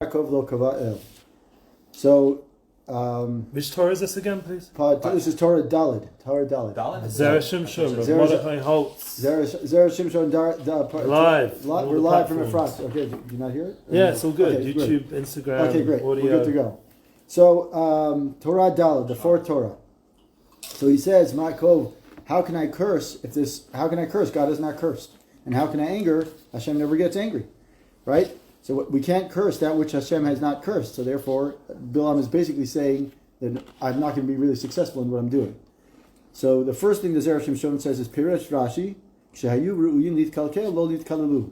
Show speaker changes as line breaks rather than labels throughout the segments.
Yaakov lo kava'el. So,
which Torah is this again, please?
this is Torah Daled.
Zera Shimshon, Mordecai Holtz.
Zera Shimshon.
Live.
We're live from the front. Okay, do you not hear it?
Yeah, it's all good.
Okay,
YouTube,
great.
Instagram,
Okay, great.
audio.
We're good to go. So, Torah Daled, the fourth Torah. So he says, Ma'akov, how can I curse? How can I curse? God is not cursed. And how can I anger? Hashem never gets angry. Right? So we can't curse that which Hashem has not cursed. So therefore, Bilam is basically saying that I'm not going to be really successful in what I'm doing. So the first thing the Zera Shimshon says is Piresh Rashi, Shehayu Ru'uyin Litkalkel Lo Litkalalu.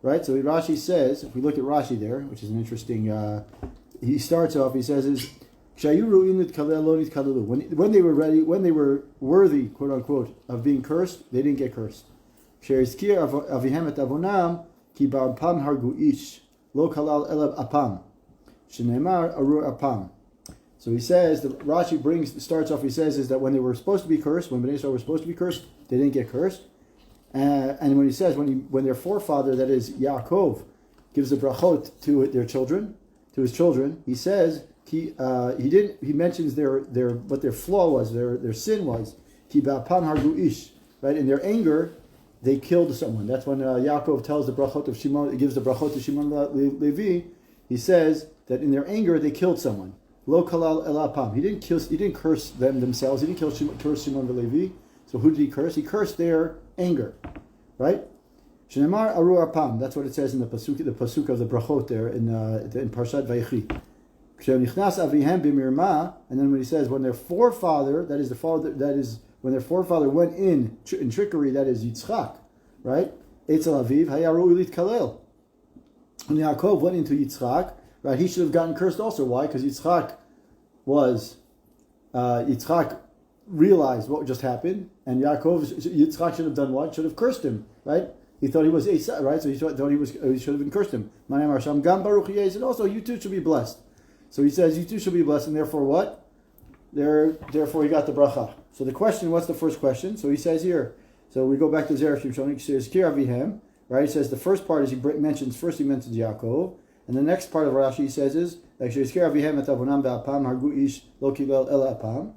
Right? So Rashi says, if we look at Rashi there, which is an interesting, he starts off, he says is Shehayu Ru'uyin Litkalkel Lo Litkalalu. When they were ready, when they were worthy, quote unquote, of being cursed, they didn't get cursed. Sherizkir Avihem et Avonam Ki Ba'apam Hargu Ish. Lo kalal elab apam, shenemar arur apam. So he says, the Rashi starts off. He says is that when they were supposed to be cursed, when Bnei Yisrael were supposed to be cursed, they didn't get cursed. And when he says when their forefather, that is Yaakov, gives the brachot to their children, to his children, he says he mentions their what their flaw was, their sin was. Ki ba'apam hargu ish. Right, in their anger, they killed someone. That's when Yaakov tells the brachot of Shimon, gives the brachot to Shimon Levi. He says that in their anger they killed someone. Lo kalal el apam. He didn't curse them themselves. He didn't curse Shimon Levi. So who did he curse? He cursed their anger, right? Shenemar aru apam. That's what it says in the pasuk of the brachot there in Parshat Vayechi. Nichnas avihem b'mirma. And then when he says when their forefather, when their forefather went in trickery, that is Yitzchak, right? Eitzel Aviv, Hayaru Ulit Kalel. When Yaakov went into Yitzchak, right, he should have gotten cursed also. Why? Because Yitzchak realized what just happened, and Yitzchak should have done what? Should have cursed him, right? He thought he was Esau, right? So he thought he should have been cursed him. And also you too should be blessed. So he says you too should be blessed, and therefore what? Therefore he got the bracha. So the question, what's the first question? So he says here, so we go back to Zera Shimshon, he says, Kir Avihem, right? He says the first part is he mentions Yaakov, and the next part of Rashi he says is, actually, Kir Avihem et avonam ve'apam hargu ish lo kibel el apam,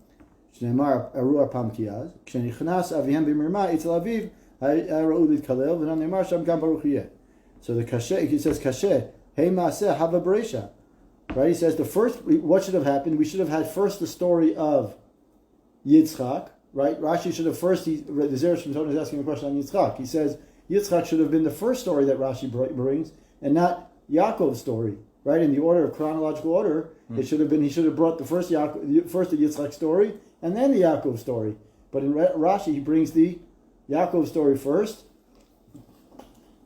shneimar aru apam kiyaz, kshenichnas Avihem b'mirma etzel aviv, ha'ra'u litkalel, v'nam neimar sham gam baruch yeh. So the kashe, he says, kashe, hey maaseh hava bereisha. Right? He says what should have happened? We should have had first the story of Yitzchak, right? Rashi should have first, the Zera Shimshon is asking a question on Yitzchak. He says Yitzchak should have been the first story that Rashi brings, and not Yaakov's story, right? In the order of chronological order, it should have been, he should have brought the first the Yitzchak story, and then the Yaakov story. But in Rashi, he brings the Yaakov story first,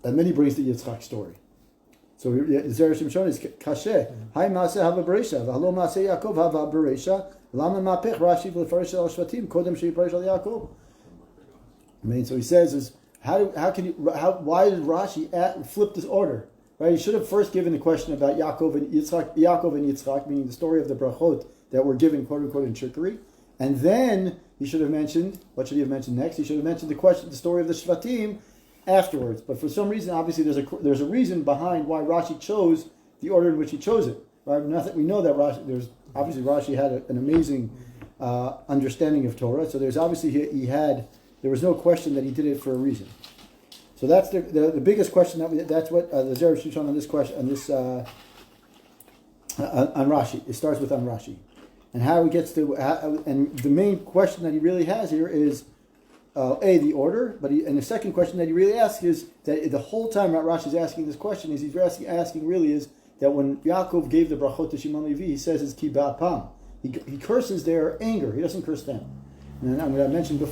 and then he brings the Yitzchak story. So Zera Shimshon is kashe. Hai maaseh hava bereisha, v'halo maaseh Yaakov hava bereisha. Lama mapech Rashi v'lefarish al shvatim kodem she'yiparish al Yaakov. I mean, so he says is why did Rashi flip this order? Right? He should have first given the question about Yaakov and Yitzchak, meaning the story of the brachot that were given quote unquote in trickery, and then he should have mentioned, what should he have mentioned next? He should have mentioned the story of the shvatim afterwards. But for some reason, obviously, there's a reason behind why Rashi chose the order in which he chose it. Right? We know that Rashi had an amazing understanding of Torah. So there's obviously there was no question that he did it for a reason. So that's the biggest question that's what the Zera Shimshon on this question on Rashi. It starts with on Rashi, and how he gets to and the main question that he really has here is. The order, and the second question that he really asks is that the whole time Rashi is asking this question he's asking really is that when Yaakov gave the brachot to Shimon Levi, he says it's ki ba'apam. He curses their anger. He doesn't curse them. And I mentioned to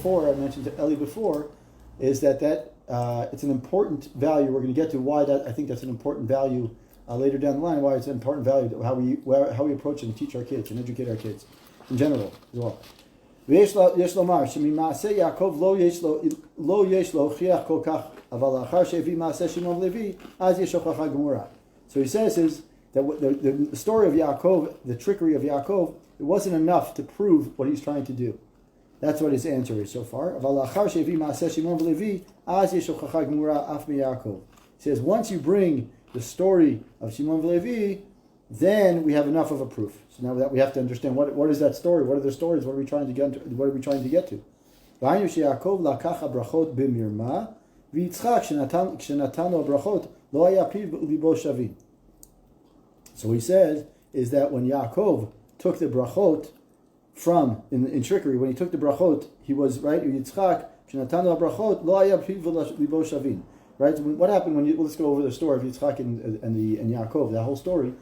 Eli before, is that it's an important value. We're going to get to why I think that's an important value later down the line. Why it's an important value how we approach and teach our kids and educate our kids in general as well. ויש לומר שממעשה יעקב לא יש לו הוכיח כל כך, אבל לאחר שהביא מעשה שמעון ולוי, אז יש הוכחה גמורה. So he says is that the story of Yaakov, the trickery of Yaakov, it wasn't enough to prove what he's trying to do. That's what his answer is so far. אבל לאחר שהביא מעשה שמעון ולוי, אז יש הוכחה גמורה אף מיעקב. He says once you bring the story of Shimon Levi, then we have enough of a proof. So now that we have to understand what is that story? What are the stories? What are we trying to get to? What are we trying to get to? So he says is that when Yaakov took the brachot from in trickery, when he took the brachot, he was right. Yitzchak shenatanu brachot lo haya piv libo shavin. Right. So what happened when let's go over the story of Yitzchak and Yaakov. That whole story.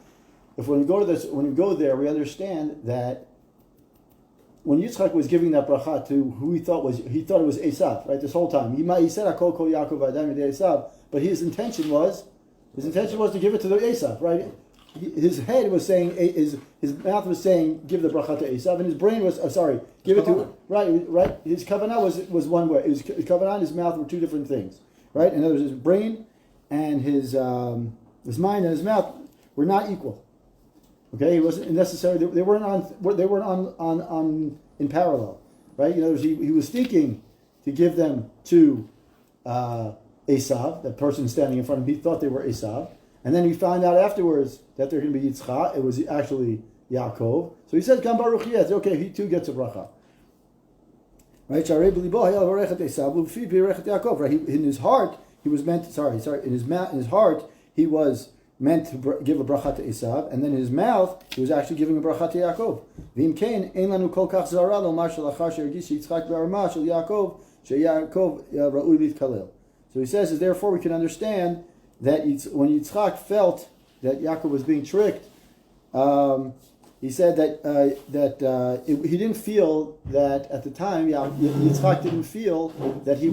If when you go to this, when you go there, we understand that when Yitzchak was giving that bracha to who he thought it was Esav, right? This whole time he said Akol Kol Yaakov Adam Esav, but his intention was to give it to the Esav, right? His head was saying, his mouth was saying, give the bracha to Esav, and his brain was give it to right. His kavanah was one way. His kavanah and his mouth were two different things, right? In other words, his brain and his mind and his mouth were not equal. Okay, it wasn't necessary. They weren't on in parallel, right? In other words, he was thinking to give them to Esav, that person standing in front of him. He thought they were Esav, and then he found out afterwards that they're going to be Yitzchak. It was actually Yaakov. So he said, "Gam baruch yeh." Okay, he too gets a bracha. Right? Right? In his heart, he was meant. In his heart, he was meant to give a bracha to Esav, and then in his mouth, he was actually giving a bracha to Yaakov. V'im kein, ein lanu kol kach zara lomar shelachar she'ergish Yitzchak b'arma shel Yaakov she'Yaakov ra'ui litkalel. So he says, therefore we can understand that when Yitzchak felt that Yaakov was being tricked, he said that he didn't feel that at the time, Yitzchak didn't feel that he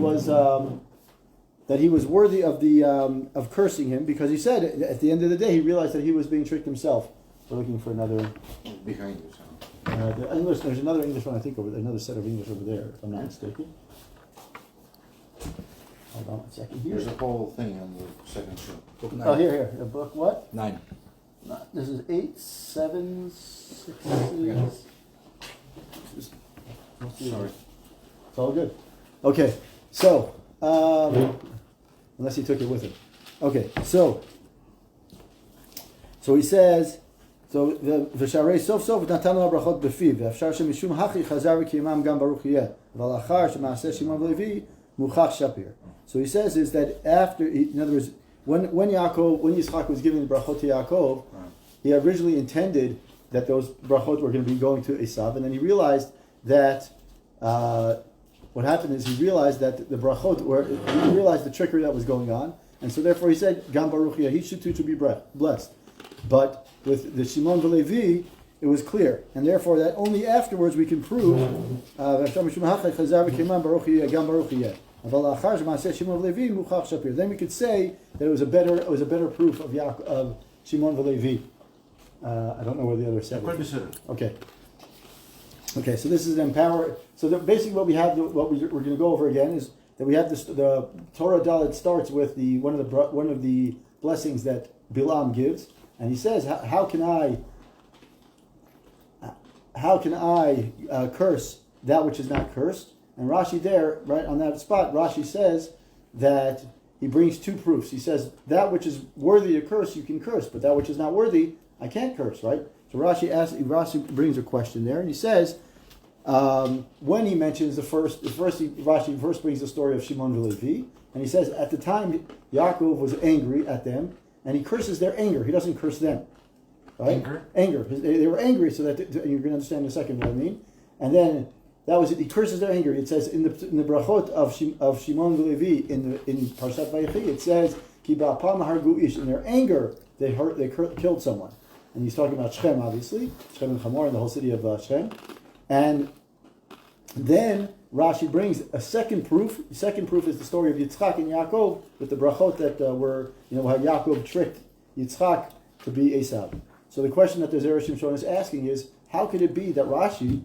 was worthy of cursing him, because he said at the end of the day he realized that he was being tricked himself. We're looking for another
behind you.
the English. There's another English one I think over there, another set of English over there, if I'm not mistaken. Hold on one second.
There's a whole thing on the second show. Book 9.
Oh, here. The book what?
9.
This is 8, 7, 6.
Sorry.
It's all good. Okay, so. Unless he took it with him. Okay, so he says, so v'sharei sof sof natanu brachot befiv v'afshar shemishum hachi chazar v'kiyamam gam baruch yeh v'alachar shemaaseh Shimon v'Levi muchach shapir. So he says is that after, in other words, when Yitzchak was giving the brachot to Yaakov, he originally intended that those brachot were going to be going to Esav, and then he realized that. What happened is he realized that the brachot he realized the trickery that was going on, and so therefore he said, Gam Baruch Yeh, he should too to be blessed. But with the Shimon v'Levi, it was clear, and therefore that only afterwards we can prove then we could say that it was a better proof of Shimon v'Levi. I don't know where the other set is. Okay, so this is empower. So basically, what we're going to go over again is that we have the Torah Dalet starts with one of the blessings that Bilam gives, and he says, "How can I curse that which is not cursed?" And Rashi there, right on that spot, Rashi says that he brings two proofs. He says that which is worthy to curse, you can curse, but that which is not worthy, I can't curse, right? So Rashi brings a question there, and he says, when he mentions Rashi first brings the story of Shimon v'Levi, and he says at the time Yaakov was angry at them, and he curses their anger. He doesn't curse them, right? Anger. They were angry, so that you're going to understand in a second what I mean. And then that was it. He curses their anger. It says in the brachot of Shimon v'Levi in Parshat Balak, it says Ki ba'apam hargu ish. In their anger, they killed someone. And he's talking about Shechem, obviously. Shechem and Hamor, and the whole city of Shechem. And then Rashi brings a second proof. The second proof is the story of Yitzchak and Yaakov with the brachot that were, how Yaakov tricked Yitzchak to be Esav. So the question that the Zera Shimshon is asking is, how could it be that Rashi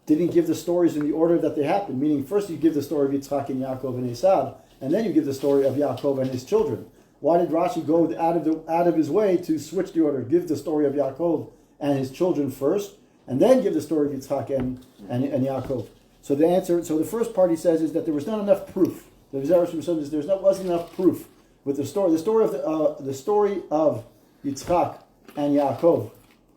didn't give the stories in the order that they happened? Meaning, first you give the story of Yitzchak and Yaakov and Esav, and then you give the story of Yaakov and his children. Why did Rashi go out of his way to switch the order, give the story of Yaakov and his children first, and then give the story of Yitzchak and Yaakov? So the first part he says is that there was not enough proof. The Zera Shimshon says wasn't enough proof with the story. The story of Yitzchak and Yaakov.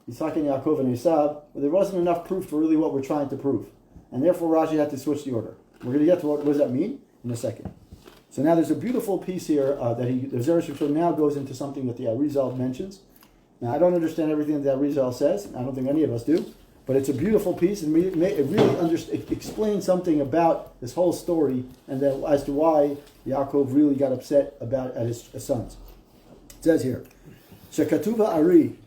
Yitzchak and Yaakov and Esav, but there wasn't enough proof for really what we're trying to prove. And therefore Rashi had to switch the order. We're going to get to what does that mean in a second. So now there's a beautiful piece here the Zera Shimshon now goes into something that the Arizal mentions. Now I don't understand everything that the Arizal says. I don't think any of us do. But it's a beautiful piece, and it really explains something about this whole story, and then as to why Yaakov really got upset at his sons. It says here, Shekatuva Ari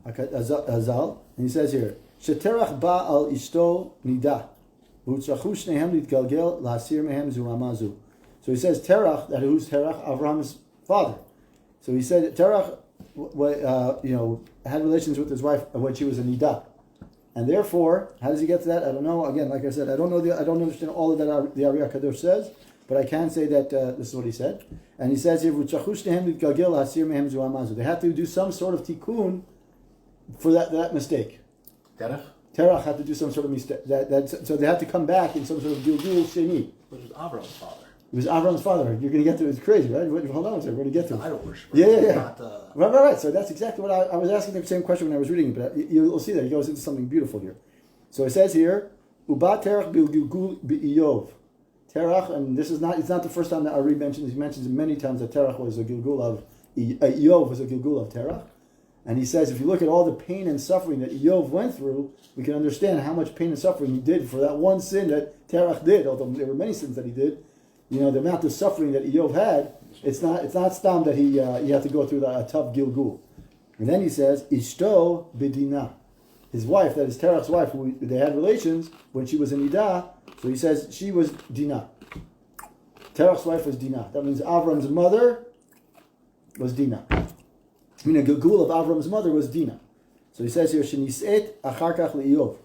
Azal, and he says here, Sheterach ba al ishto nida, v'utzrachu shnehem litgalgel lahasir mehem zuamazu. So he says Terach, that who's Terach, Avram's father. So he said Terach, had relations with his wife when she was a nida. And therefore, how does he get to that? I don't know. Again, like I said, I don't understand all of that the Ari HaKadosh says, but I can say that this is what he said. And he says here, they had to do some sort of tikkun for that mistake. Terach had to do some sort of mistake. So they had to come back in some sort of gilgul sheni.
Which was Avram's father.
It was Avram's father. You're going to get to it. It's crazy, right? Hold on a second. We're going to get to it.
Idol worshiper.
Yeah. Right. So that's exactly what I was asking the same question when I was reading it, but you'll see that he goes into something beautiful here. So it says here, Uba Terach Bilgul B'Iyov. Terach, and it's not the first time that Ari mentions, he mentions it many times that Terach was a Gilgul of, Iyov was a Gilgul of Terach. And he says, if you look at all the pain and suffering that Iyov went through, we can understand how much pain and suffering he did for that one sin that Terach did, although there were many sins that he did. The amount of suffering that Iyov had, it's not stam that he had to go through a tough Gilgul. And then he says, Ishto B'Dina. His wife, that is Terach's wife, who they had relations when she was in Ida, so he says she was Dina. Terach's wife was Dina. That means Avram's mother was Dina. I mean, a Gilgul of Avram's mother was Dina. So he says here, Sheniset Acharkach LeIyov.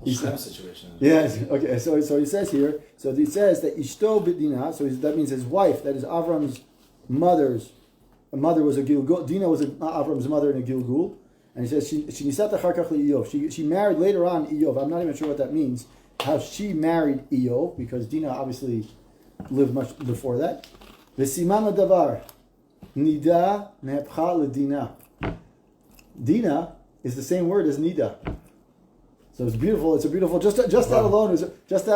Situation.
Yes. Okay. So he says here. So he says that Ishto B'Dina. So that means his wife, that is Avram's mother was a Gilgul. Dina was Avram's mother in a Gilgul, and he says she nisat acharkach leIyov. She married later on Iyov. I'm not even sure what that means. How she married Iyov, because Dina obviously lived much before that. V'siman davar nida mehepcha ledina. Dina is the same word as nida. So it's beautiful. It's a beautiful. Just that alone is just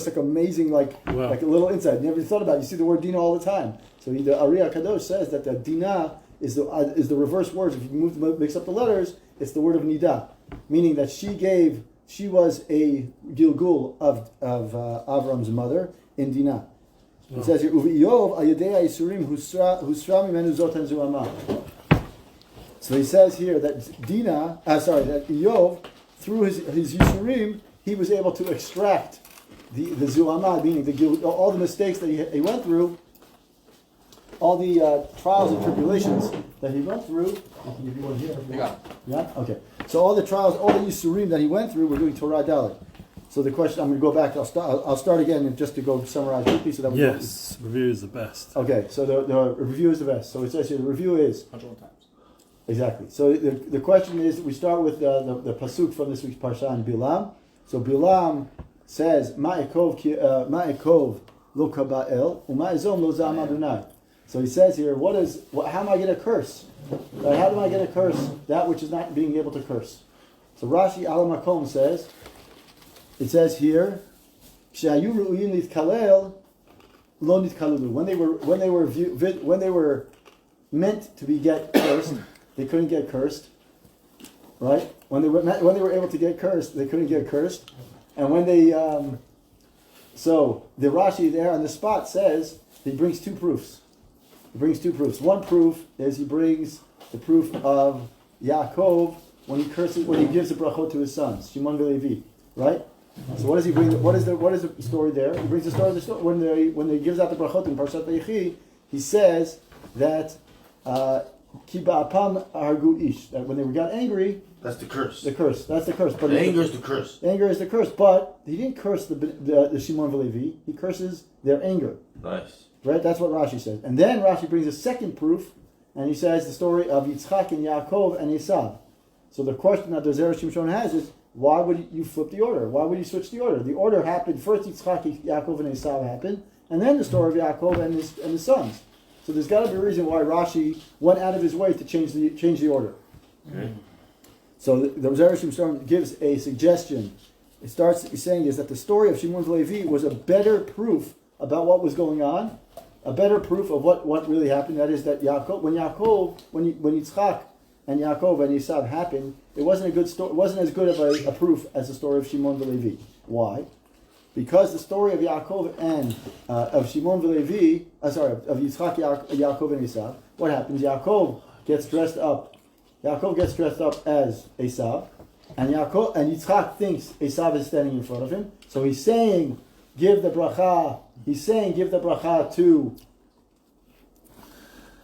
like amazing, like a little insight. You never thought about it. You see the word Dina all the time. So the Ari HaKadosh says that the Dina is the reverse words. If you mix up the letters, it's the word of Nida, meaning that she was a Gilgul of Avram's mother in Dina. It says here, Uviyov ayedei Yisurim husra mimenu zotan zuama. So he says here that that Iyov, through his Yisurim, he was able to extract the Zulamah, meaning all the mistakes that he went through, all the trials and tribulations that he went through. I can give you one here. Yeah? Okay. So all the trials, all the Yisurim that he went through, we're doing Torah Dalet. So the question, I'm going to go back, I'll start again and just to go summarize quickly so that we
review is the best.
Okay, so the review is the best. So it says here, the review is
101 times. Exactly.
So the question is, we start with the pasuk from this week's parsha in Bilam. So Bilam says, Ma'ekov lo kaba'el, u'ma'ezom lo zam Adonai. So he says here, how am I going to curse? Right? How do I get to curse that which is not being able to curse? So Rashi al Makom says, it says here, She'ayu ru'uyin litkalel lo nitkalulu. When they were meant to get cursed, they couldn't get cursed, right? When they were able to get cursed, they couldn't get cursed, and when they, so the Rashi there on the spot says he brings two proofs. One proof is he brings the proof of Yaakov when he gives the brachot to his sons, Shimon v'Levi, right? So what does he bring? What is the story there? He brings the story when he gives out the brachot in Parshat Balak. He says that. Ki ba'apam hargu ish. That when they got angry,
that's the curse.
That's the curse. But
the anger is the curse.
Anger is the curse. But he didn't curse the Shimon v'Levi. He curses their anger.
Nice.
Right. That's what Rashi says. And then Rashi brings a second proof, and he says the story of Yitzchak and Yaakov and Esav. So the question that the Zera Shimshon has is, why would you flip the order? Why would you switch the order? The order happened first. Yitzchak, Yaakov, and Esav happened, and then the story of Yaakov and his sons. So there's got to be a reason why Rashi went out of his way to change the order. So the Zera Shimshon gives a suggestion. It starts saying is that the story of Shimon Levi was a better proof about what was going on, a better proof of what really happened. That is that when Yitzchak and Yaakov and Esav happened, it wasn't a good story. It wasn't as good of a proof as the story of Shimon Levi. Why? Because the story of Yaakov and of Shimon Levi, of Yitzchak, Yaakov and Esav, what happens? Yaakov gets dressed up as Esav, and Yitzchak thinks Esav is standing in front of him. So he's saying, give the bracha to.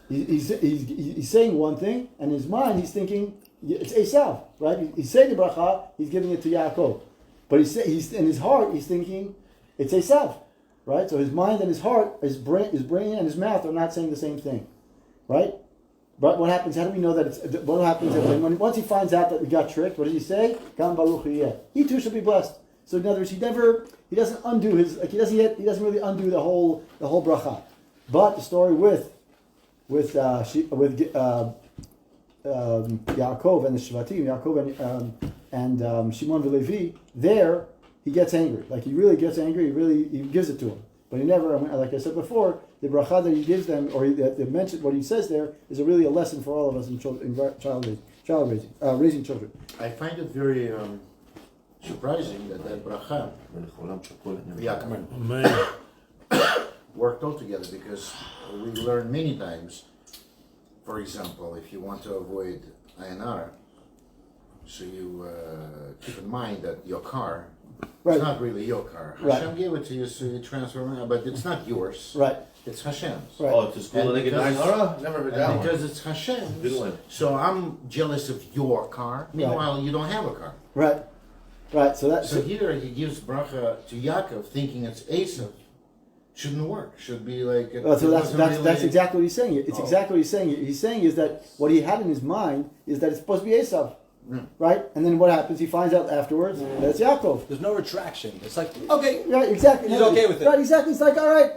He's saying one thing, and in his mind he's thinking it's Esav, right? He's saying the bracha, he's giving it to Yaakov, but he's in his heart he's thinking it's Esav, right? So his mind and his heart, his brain and his mouth are not saying the same thing, right? But what happens? How do we know that it's? What happens once he finds out that we got tricked? What does he say? Gam baruch yeh. He too shall be blessed. So in other words, he doesn't undo he doesn't really undo the whole bracha. But the story with Yaakov and the Shvatim, Yaakov and Shimon Levi, there he gets angry. Like he really gets angry. He gives it to him. But he never, like I said before, the bracha that he gives them, or the mention, what he says there, is really a lesson for all of us in raising children.
I find it very surprising that bracha worked all together, because we learn many times, for example, if you want to avoid INR, so you keep in mind that your car, it's not really your car. Hashem gave it to you, so you transfer it, but it's not yours.
Right.
It's Hashem's.
Right.
Oh, it's a school like never heard that one.
Because it's Hashem's. So I'm jealous of your car. Meanwhile, you don't have a car.
Right. Right. So
here he gives bracha to Yaakov, thinking it's Esav. Shouldn't work. Should be like.
So that's exactly what he's saying. It's exactly what he's saying. He's saying is that what he had in his mind is that it's supposed to be Esav. Right? And then what happens? He finds out afterwards that it's Yaakov.
There's no retraction. It's like, okay.
Right, exactly.
He's okay with it.
Right, exactly. It's like, all right,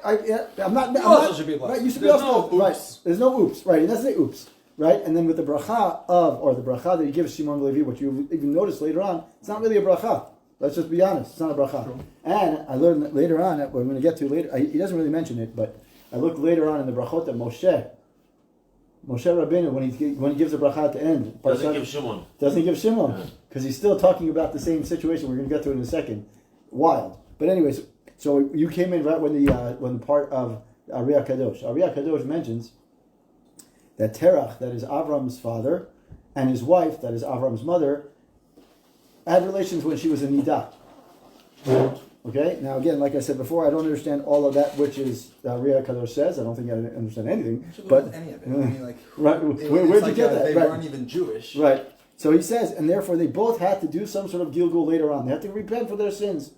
I'm not...
You also should be blessed.
Right, you should
There's
be
no
also...
oops.
Right, there's no oops. Right, he doesn't say oops. Right? And then with the bracha the bracha that he gives Shimon Levi, which you even notice later on, it's not really a bracha. Let's just be honest. It's not a bracha. True. And I learned that later on, what we're going to get to later, he doesn't really mention it, but I looked later on in the brachot that Moshe Rabbeinu, when he gives a bracha at the end,
doesn't give Shimon.
Doesn't give Shimon, because he's still talking about the same situation. We're going to get to it in a second. Wild. But anyways, so you came in right when the part of Ariya Kadosh. Ariya Kadosh mentions that Terach, that is Avram's father, and his wife, that is Avram's mother, had relations when she was a Nidah. Okay? Now again, like I said before, I don't understand all of that, which is Ariya Kadosh says. I don't think I understand anything.
But any of it. I mean, like,
right? Where'd you get that?
They weren't even Jewish.
Right. So he says, and therefore they both had to do some sort of Gilgul later on. They had to repent for their sins.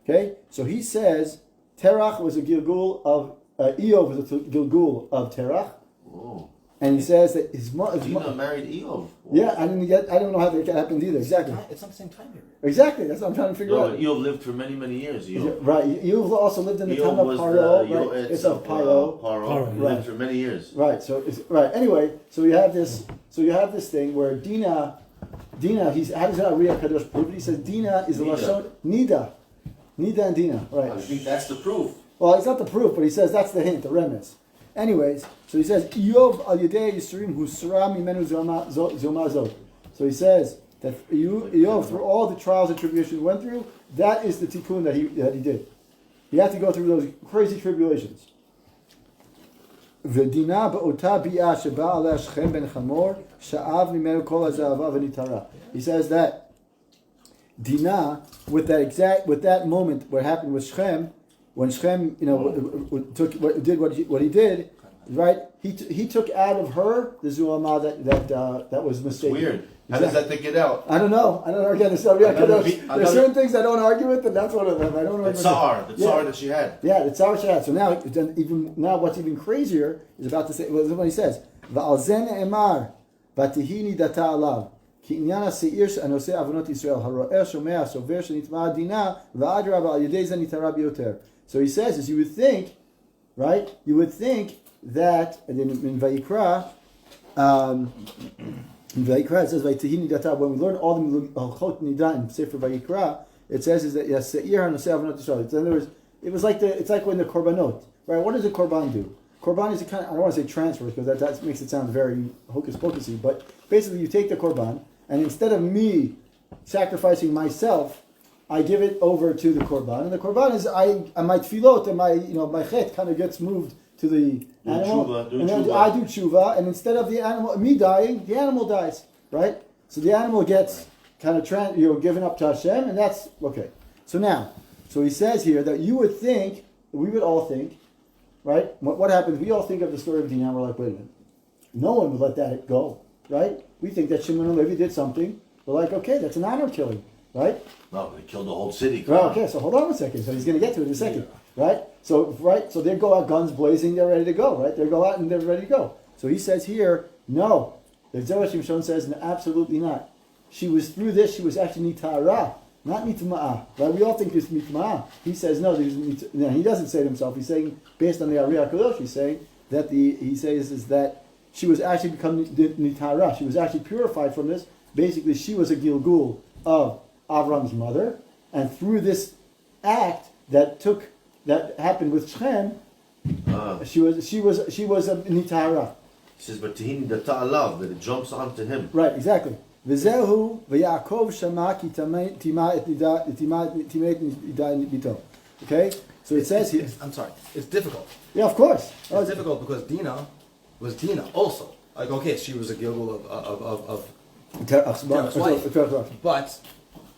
Okay? So he says, Terach was a Gilgul of, Eov was a Gilgul of Terach.
Oh.
And he says that his mother
married Eov.
Yeah, I don't know how that happened either. Exactly.
It's not the same time period.
Exactly. That's what I'm trying to figure out.
Eov lived for many, many years. Eov.
Right. Eov also lived in the time of Paro. Right? It's of Paro.
Paro. He lived for many years.
Right. So anyway, so you have this thing where Dina, how does Ariya Kadosh prove it? He says Dina is the lashon Nida and Dina. Right.
I think that's the proof.
Well, it's not the proof, but he says that's the hint, the remez. Anyways, so he says Eov al Yedei Yisrim Husra Mimenu Zomazot. So he says that Eov, through all the trials and tribulations he went through, that is the tikkun that he did. He had to go through those crazy tribulations. V'dina ba'ota bi'ah sheba aleh Shechem ben Chamor sha'av mimenu kol ha'za'ava v'nitara. He says that Dina, with that moment, what happened with Shechem, when Shechem, did what he did, right? He took out of her the zuama that was mistaken.
It's weird. How does that thing get out?
I don't know. Again, there's certain things I don't argue with, and that's one of them. I don't know.
The tsar that she had.
Yeah, the tsar she had. So now, what's even crazier is about to say. Well, this is what he says. Va'alzen emar batihini data alav. So he says, as you would think, right? You would think that, and then in Vayikra, In Vayikra it says Vaytihini Data. When we learn all the Halchot Nida in Sefer Vayikra, it says is that yes, Seir HaNoseh Avanot Yisrael. In other words, it's like when the korbanot, right? What does a korban do? Korban is a kind of, I don't want to say transfers because that makes it sound very hocus pocusy, but basically you take the korban and instead of me sacrificing myself, I give it over to the korban, and the korban is my tefillot and my chet kind of gets moved to the animal, and then I do tshuva, and instead of the animal me dying, the animal dies, right? So the animal gets kind of given up to Hashem, and that's okay. So he says here that you would think, we would all think, right? What happens? We all think of the story of Dinah, and we're like, wait a minute, no one would let that go, right? We think that Shimon and Levi did something. We're like, okay, that's an honor killing, right?
No, they killed the whole city.
Right, okay, so hold on a second. So he's going to get to it in a second, right? So they go out guns blazing, they're ready to go, right? They go out and they're ready to go. So he says here, no. The Zera Shimshon says, no, absolutely not. She was through this, she was actually nitara, not mitma'ah, right? We all think it's mitma'ah. He says, no, he doesn't say it himself. He's saying, based on the Ari HaKadosh, he's saying that that she was actually become nitara. She was actually purified from this. Basically, she was a gilgul of Avram's mother, and through this act that happened with Shem, she was a nitara.
He says, but Tihin the ta'alav, that it jumps onto him.
Right, exactly. V'zehu v'Yaakov shama ki tima et nida. Okay, so it says here.
I'm sorry. It's difficult.
Yeah, of course.
It's difficult because Dinah was Dinah also. Like, okay, she was a gilgul of Terach's wife, but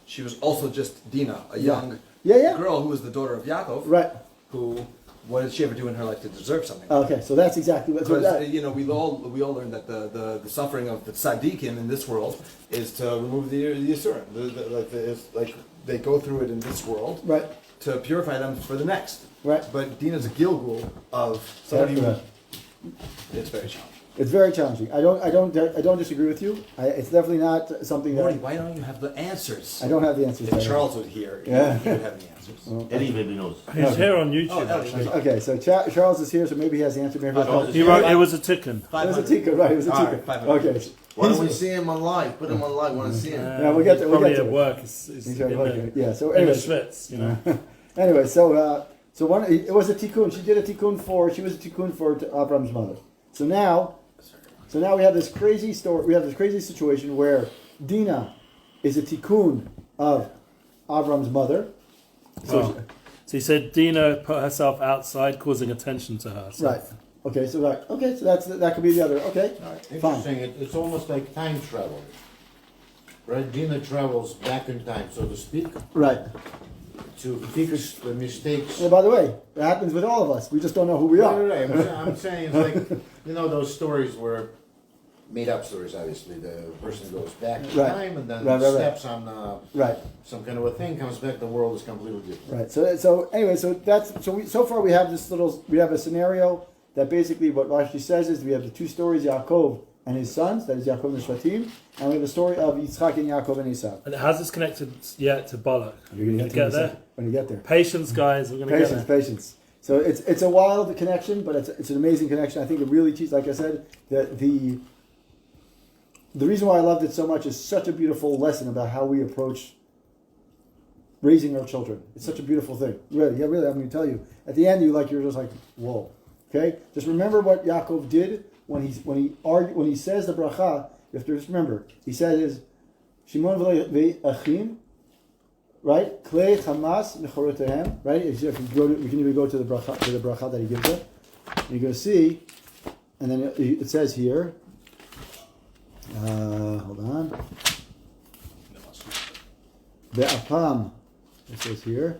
she was also just Dinah, a young girl who was the daughter of Yaakov.
Right.
Who, what did she ever do in her life to deserve something?
Okay, so that's exactly what.
Because we all learned that the suffering of the tzaddikim in this world is to remove the yisurim. Like they go through it in this world,
right,
to purify them for the next.
Right.
But Dinah's a gilgul of somebody who. It's very challenging.
It's very challenging. I don't disagree with you. It's definitely not something that.
Morty, why don't you have the answers?
I don't have the answers.
If Charles was here, he would have the answers.
Well,
Eddie maybe knows.
He's here on YouTube.
Okay, so Charles is here, so maybe he has the answer. Maybe
He wrote, it was a tikkun.
It was a tikkun, right? It was a tikkun.
Right,
okay.
Why don't we see him on live? Put him on live. Want to see him?
Yeah, we'll get to
Probably
it.
at work.
Yeah. So
in
anyway,
the Schwitz,
anyway, so it was a tikkun. She did a tikkun she was a tikkun for Abraham's mother. So now we have this crazy story. We have this crazy situation where Dinah is a tikkun of Avram's mother.
So he said Dinah put herself outside, causing attention to her. So.
Right. Okay. So that could be the other. Okay.
Interesting.
Fine.
It's almost like time travel, right? Dinah travels back in time, so to speak,
Right.
to fix the mistakes.
Well, by the way, that happens with all of us. We just don't know who we are.
Right. I'm saying it's like those stories where made up stories. Obviously, the person goes back in time and then steps on some kind of a thing, comes back. The world is completely different.
Right. So anyway, so far we have a scenario that basically what Rashi says is we have the two stories, Yaakov and his sons, that is Yaakov and Shvatim, and we have the story of Yitzchak and Yaakov and Esau.
And how's this connected yet to Balak?
You're going to get there. When you get there.
Patience, guys. We're going to get there.
Patience. So it's a wild connection, but it's an amazing connection. I think it really teaches, like I said, that the reason why I loved it so much is such a beautiful lesson about how we approach raising our children. It's such a beautiful thing. Really, I'm going to tell you. At the end, you're just like, whoa. Okay? Just remember what Yaakov did when he says the bracha. You have to just remember. He says, Shimon v'achim, right? Klei chamas mechorotehem, right? We can even go to the bracha that he gives them. And you're going to see, and then it says here. Hold on. Be'apam. It says here.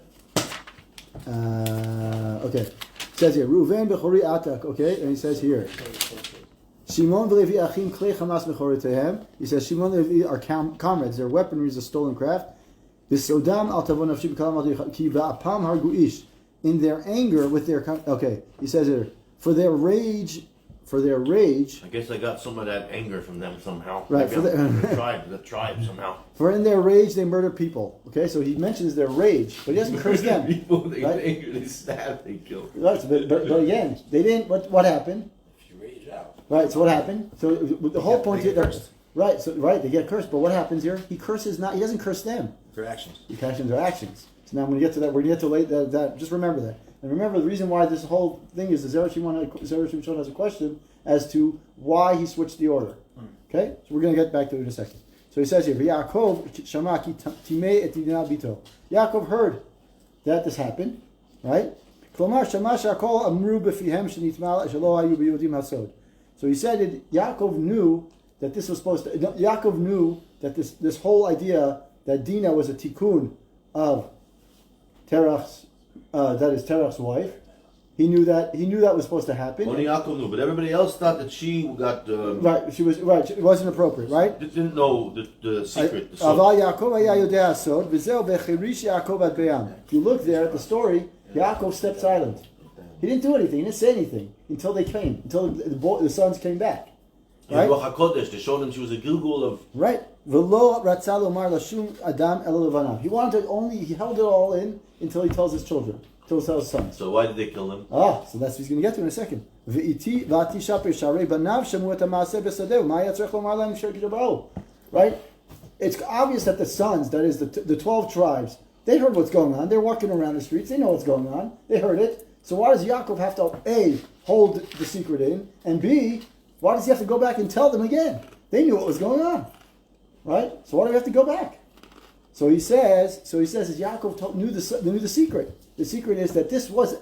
Okay. It says here. Reuven bechori atak. Okay. And he says here. Shimon v'Levi achim klei chamas mechoretehem. He says Shimon and Levi are comrades. Their weaponry is a stolen craft. V'sodam al tavon nafshi b'kalam ki va'apam hargu ish. In their anger with their... Okay. He says here. For their rage... I
guess I got some of that anger from them somehow.
Right.
The tribe somehow.
For in their rage they murder people. Okay, so he mentions their rage, but he doesn't curse them.
People, they
right?
anger, they stab, they kill.
Right, but again, they didn't. What happened?
If you rage out.
Right. So what happened? So the whole point here, Right, so they get cursed. But what happens here? He curses not. He doesn't curse them.
Their actions.
His actions are actions. So now when we get to that, we're going to get to that. Just remember that. And remember the reason why this whole thing is the Zera Shimshon has a question as to why he switched the order. Okay, so we're going to get back to it in a second. So he says here, Yaakov shama ki timei et dina bito. Yaakov heard that this happened, right? Klomar shama shakol amru befihem shenitmal shelo hayu biyudim hasod. So he said that Yaakov knew that this was supposed to. Yaakov knew that this whole idea that Dinah was a tikkun of Terach's, that is Terach's wife. He knew that was supposed to happen.
Only Yaakov knew, but everybody else thought that she got
right. She was right. It wasn't appropriate, right?
Didn't know the secret.
If you look there at the story, Yaakov stepped silent. He didn't do anything. He didn't say anything until they came, until the sons came back. Right?
Ruach HaKodesh, they showed him she was a gilgul of.
Right. He wanted to he held it all in until he tells his children, until he tells his sons.
So why did they kill him?
So that's what he's going to get to in a second. Right? It's obvious that the sons, that is the 12 tribes, they heard what's going on. They're walking around the streets. They know what's going on. They heard it. So why does Yaakov have to A, hold the secret in, and B, why does he have to go back and tell them again? They knew what was going on. Right? So why do we have to go back? So he says that Yaakov knew the secret. The secret is that this was,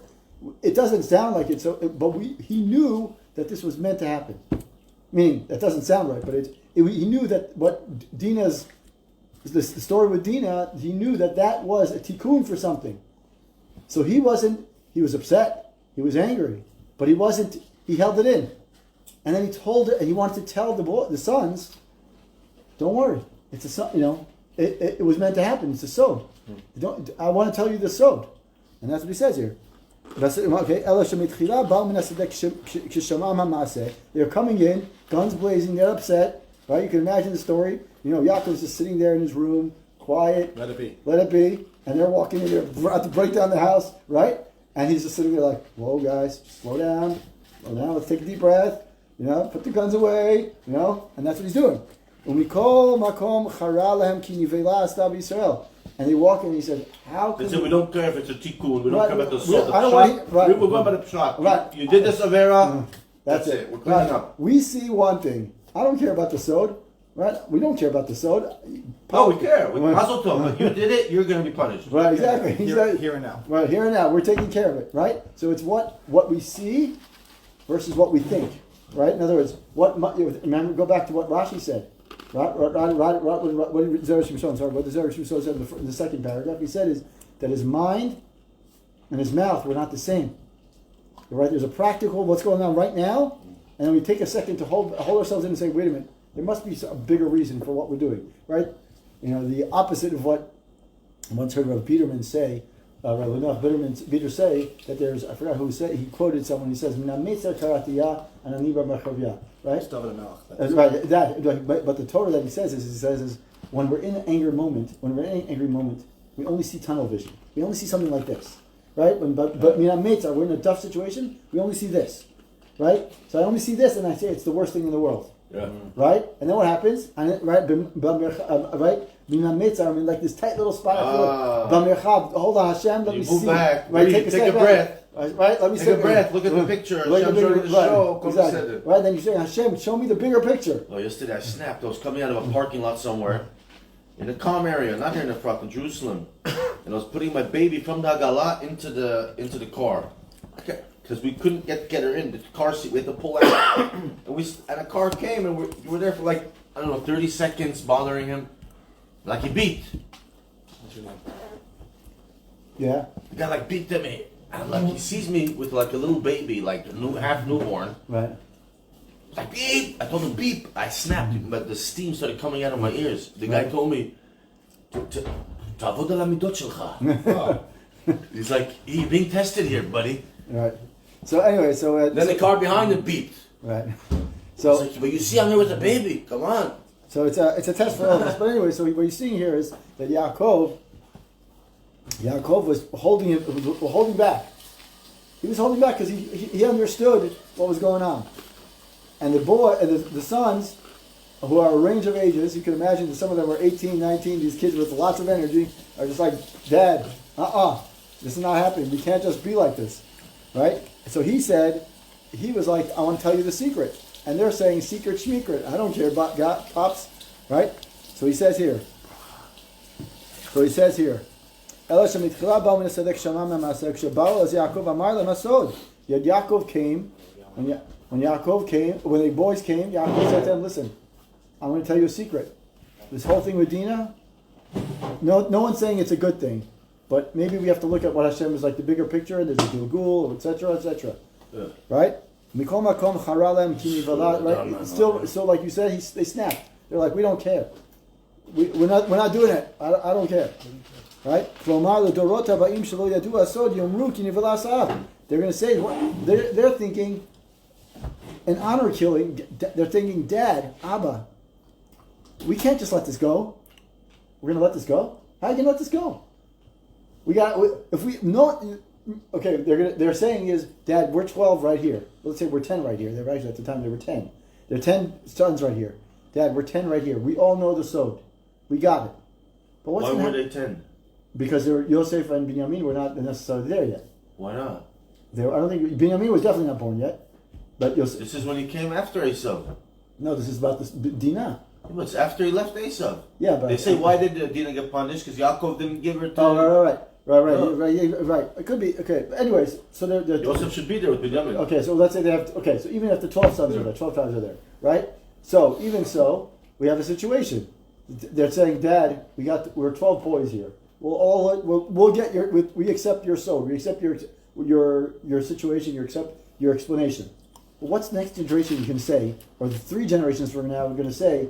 it doesn't sound like it, but he knew that this was meant to happen. Meaning, that doesn't sound right, but he knew that what the story with Dinah, he knew that was a tikkun for something. So he was upset, he was angry, but he held it in. And then he told it, and he wanted to tell the sons, don't worry, it's a son, it was meant to happen, it's a sod. I want to tell you the sod. And that's what he says here. Okay, they're coming in, guns blazing, they're upset, right? You can imagine the story. Yaakov's just sitting there in his room, quiet.
Let it be.
And they're walking in there, about to break down the house, right? And he's just sitting there like, whoa guys, slow down, let's take a deep breath, put the guns away, and that's what he's doing. And they walk in and he said, how can
they said, we don't care if it's a tikkun, we don't care about the
we're
going by the pshat.
Right.
You did this, Avera,
that's it.
We're cleaning up.
We see one thing. I don't care about the sod. Right? We don't care about the sod.
No, we care. We Mazel tov, but you did it, you're going to be punished.
Right, exactly.
Here and now.
Right, here and now. We're taking care of it, right? So it's what we see versus what we think, right? In other words, remember, go back to what Rashi said. What did Zera Shimshon said in the second paragraph? He said is that his mind and his mouth were not the same. Right? There's a practical, what's going on right now, and then we take a second to hold ourselves in and say, wait a minute, there must be a bigger reason for what we're doing, right? The opposite of what I once heard Rabbi Peterman say, Peter say that there's, I forgot who said, he quoted someone, he says, right? Right. But the Torah that he says is when we're in an angry moment, we only see tunnel vision. We only see something like this, right? But we're in a tough situation. We only see this, right? So I only see this, and I say it's the worst thing in the world, right? And then what happens? Right? I'm in like this tight little spot. Hold on, Hashem. Let me
move
see.
Back.
Right?
Take a breath.
Right? Let me
take a breath. Look at the picture. Hashem's already to show.
Exactly. Right? Then you say, Hashem, show me the bigger picture.
Oh, yesterday I snapped. I was coming out of a parking lot somewhere in a calm area, not here in the front, in Jerusalem, and I was putting my baby from the Haggalah into the car because we couldn't get her in the car seat. We had to pull out, and a car came, and we were there for like 30 seconds, bothering him. Like he beat. What's your name?
Yeah.
The guy beat to me. And he sees me with like a little baby, like half newborn.
Right.
Like beep. I told him beep. I snapped, but the steam started coming out of my ears. The guy told me, "Ta'avod al hamidot shelcha." He's like, "You're being tested here, buddy."
Right. So anyway,
then the car behind him beeped.
Right. So,
like, but you see, I'm here with a baby. Come on.
So it's a test for all of us. But anyway, so what you're seeing here is that Yaakov was holding back. He was holding back because he understood what was going on. And the sons, who are a range of ages. You can imagine that some of them were 18, 19. These kids with lots of energy are just like, Dad, this is not happening. We can't just be like this, right? So he was like, I want to tell you the secret. And they're saying, secret schmecret. I don't care about God, pops, right? So he says here. Yet Yaakov came, when the boys came, Yaakov said to them, listen, I'm going to tell you a secret. This whole thing with Dinah, no one's saying it's a good thing, but maybe we have to look at what Hashem is like, the bigger picture, there's a Gilgul, etc., etc. Yeah. Right? Right? Still, like you said, they snapped. They're like, we don't care. We're not doing it. I don't care. Right? They're going to say, they're thinking an honor killing. They're thinking, Dad, Abba, we can't just let this go. We're going to let this go? How are you going to let this go? They're saying is, Dad, we're 12 right here. Let's say we're 10 right here. They're actually, at the time they were 10. There are 10 sons right here. Dad, we're 10 right here. We all know the sod. We got it. But
why were they 10?
Because Yosef and Binyamin were not necessarily there yet.
Why not?
I don't think Binyamin was definitely not born yet. But Yosef,
this is when he came after Esav.
No, this is about this Dinah.
It's after he left Esav.
Yeah, but
they say why did Dinah get punished? Because Yaakov didn't give her to.
Right. It could be okay. But anyways, so they're
Yosef should be there with Binyamin.
Okay, so let's say they have. Okay, so even if the 12 sons are there, 12 tribes are there, right? So even so, we have a situation. They're saying, Dad, we're 12 boys here. We'll get we accept your soul. We accept your situation. You accept your explanation. But what's the next generation you can say, or the 3 generations from now, we're going to say,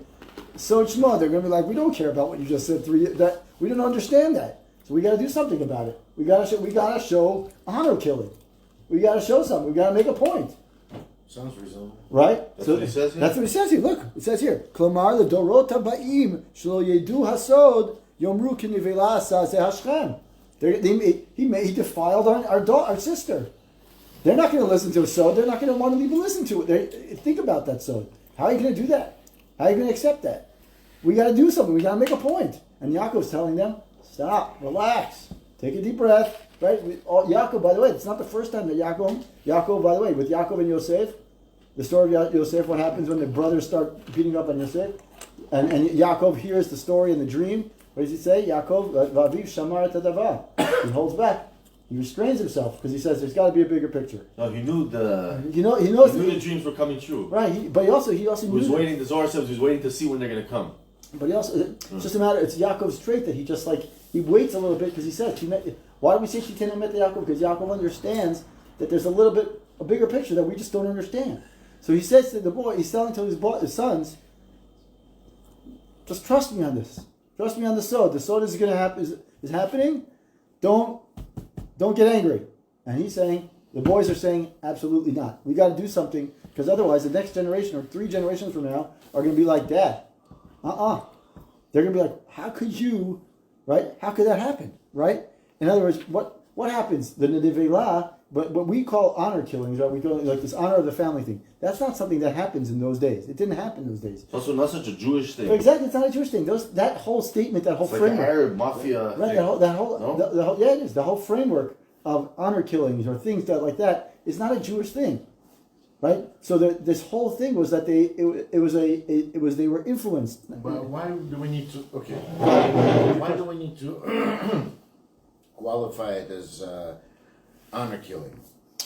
so Shema, they're going to be like, we don't care about what you just said. That we don't understand that. So we got to do something about it. We got to show honor killing. We got to show something. We got to make a point.
Sounds reasonable.
Right?
That's what he says here.
That's what he says here. Look, it says here, Klamar ledorot habaim shelo yedu hasod yomru kinivela asazeh Hashem. He defiled our sister. They're not going to listen to a sod. They're not going to want to even listen to it. Think about that sod. How are you going to do that? How are you going to accept that? We got to do something. We got to make a point. And Yaakov's telling them, stop, relax, take a deep breath. Right? Yaakov, by the way, it's not the first time that Yaakov, by the way, with Yaakov and Yosef, the story of Yosef, what happens when the brothers start beating up on Yosef, and Yaakov hears the story in the dream. What does he say? Yaakov, Vaviv Shamar Tadava. He holds back. He restrains himself because he says there's got to be a bigger picture.
No, he knew the
the
dreams were coming true.
Right, but he also knew.
He was waiting. The Zohar says he was waiting to see when they're going to come.
But he also, it's just a matter. It's Yaakov's trait that he just he waits a little bit because he says why do we say Shitenu met Yaakov? Because Yaakov understands that there's a bigger picture that we just don't understand. So he says to the boy, he's telling to his sons, just trust me on this. Trust me on the sod. The sod is going to happen. Is happening. Don't get angry. And he's saying, the boys are saying, absolutely not. We got to do something because otherwise, the next generation or 3 generations from now are going to be like Dad. They're going to be like, how could you, right? How could that happen, right? In other words, what happens? The Nedivela, but what we call honor killings, right? We call it like this honor of the family thing. That's not something that happens in those days. It didn't happen in those days.
It's also not such a Jewish thing.
Exactly, it's not a Jewish thing. That whole statement, that whole framework,
like Arab mafia.
Right, it is. The whole framework of honor killings or things like that is not a Jewish thing, right? So this whole thing was that they were influenced.
But why do we need to? Okay. Why do we need to qualify it as honor killing?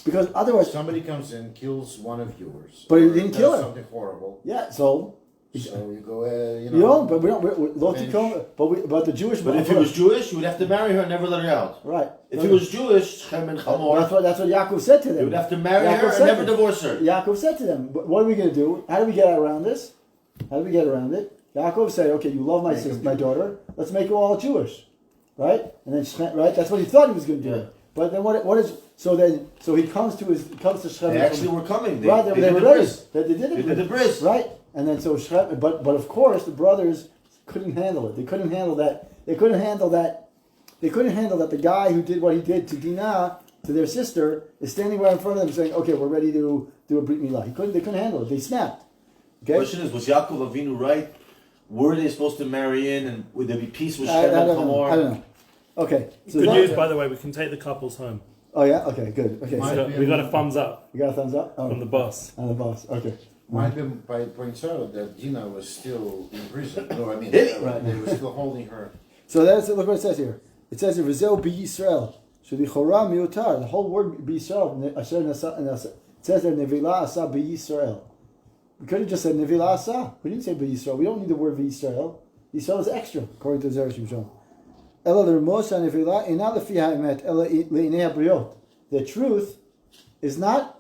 Because otherwise,
somebody comes in, kills one of yours,
but he didn't kill her.
Something horrible.
Yeah, so
you go,
you don't. But we don't. But the Jewish.
But if he was Jewish, you would have to marry her and never let her out.
Right.
If he was Jewish, Shem and Chamor.
That's what Yaakov said to them.
You would have to marry her and never divorce her.
Yaakov said to them, "What are we going to do? How do we get around this? How do we get around it?" Yaakov said, "Okay, you love my daughter. Let's make her all Jewish, right?" And then right. That's what he thought he was going to do. Yeah. But then what is so he comes to Shem.
They actually were coming. They
did the bris. They did the
bris.
Right. And then so Shem, but of course the brothers couldn't handle it. They couldn't handle that. They couldn't handle that the guy who did what he did to Dinah, to their sister, is standing right in front of them saying, "Okay, we're ready to do a Brit Milah." They couldn't handle it. They snapped. Okay?
Question is, was Yaakov Avinu right? Were they supposed to marry in, and would there be peace with
I
Shem and
don't know.
Hamor?
I don't know. Okay. So
Good
that-
news, by the way, we can take the couples home.
Oh yeah. Okay. Good. Okay. So
We got a thumbs up
you got a thumbs up
from the boss.
on the boss. Okay.
Might points out that Dina was still in prison. No, I mean,
Right.
they were still holding her.
So that's look what it says here. It says in Vizel be Yisrael. So the Chorah miutar. The whole word be Yisrael. It says there Nevila asa be Yisrael. We could have just said Nevila asa. We didn't say be Yisrael. We don't need the word be Yisrael. Yisrael is extra according to Zera Shimshon. Ela l'rmos Nevila ina lefi ha'emet ela le'inei habriot. The truth is not.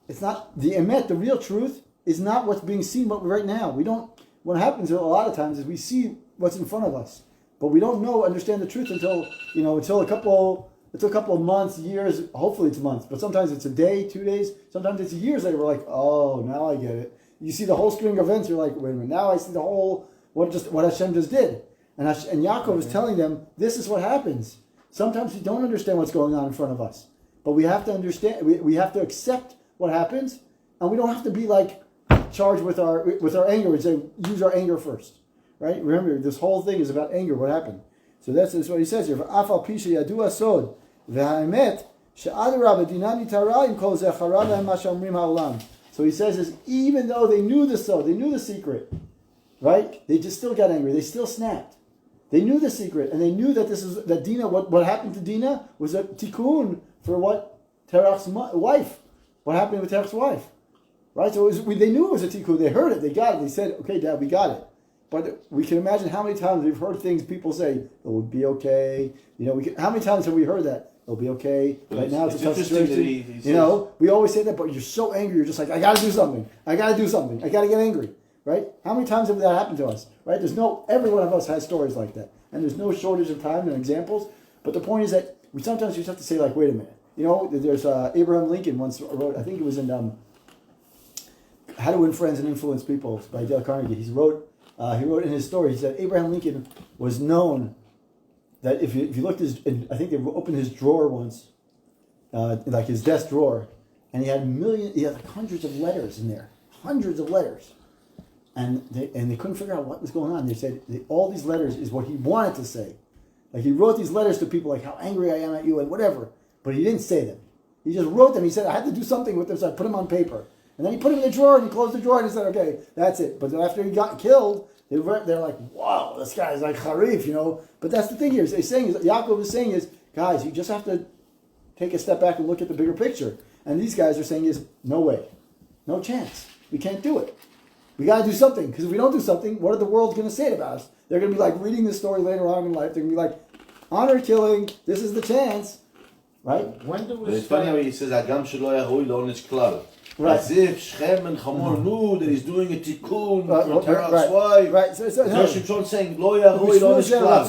It's not the emet. The real truth is not what's being seen right now. We don't. What happens a lot of times is we see what's in front of us, but we don't understand the truth until a couple of months, years. Hopefully it's months, but sometimes it's a day, 2 days. Sometimes it's years later. We're like, oh, now I get it. You see the whole string of events. You're like, wait a minute. Now I see the whole what Hashem just did. And Yaakov is telling them this is what happens. Sometimes we don't understand what's going on in front of us, but we have to understand. We have to accept what happens, and we don't have to be like charged with our anger and say use our anger first, right? Remember, this whole thing is about anger. What happened? So that's what he says here. Afal pisha yadu asod v'ha'emet she'adarab dinani tarayim kol zechara lehem ma she'omrim ha'olam. So he says is even though they knew the sod, they knew the secret, right? They just still got angry. They still snapped. They knew the secret, and they knew that Dinah. What happened to Dinah was a tikkun for what Terach's wife. What happened with Terach's wife? Right, so they knew it was a tikkun. They heard it. They got it. They said, "Okay, Dad, we got it." But we can imagine how many times we've heard things people say, "It will be okay." How many times have we heard that? It'll be okay. Right now, it's a tough situation. We always say that, but you're so angry. You're just like, "I got to do something. I got to do something. I got to get angry." Right? How many times have that happened to us? Right? Every one of us has stories like that, and there's no shortage of time and examples. But the point is that we sometimes just have to say, like, "Wait a minute." There's Abraham Lincoln once wrote. I think it was in How to Win Friends and Influence People by Dale Carnegie. He wrote in his story, he said Abraham Lincoln was known that if you looked I think they opened his drawer once, like his desk drawer, and he had like hundreds of letters in there, hundreds of letters, and they couldn't figure out what was going on. They said all these letters is what he wanted to say, like he wrote these letters to people like how angry I am at you and whatever, but he didn't say them. He just wrote them. He said I had to do something with them, so I put them on paper. And then he put him in the drawer and he closed the drawer and he said, okay, that's it. But then after he got killed, they're like, wow, this guy's like Harif, But that's the thing here. Yaakov is saying is, guys, you just have to take a step back and look at the bigger picture. And these guys are saying is, no way. No chance. We can't do it. We got to do something. Because if we don't do something, what are the world going to say about us? They're going to be like reading this story later on in life. They're going to be like, honor killing. This is the chance. Right?
When do we
It's funny how he says, Agam shelo yahui lo nish klal.
Right.
As if Shem and Hamor knew that he's doing a tikkun for Terach's
right.
wife.
Right. So
Zera Shimshon saying, Lo yahui lo nish klal.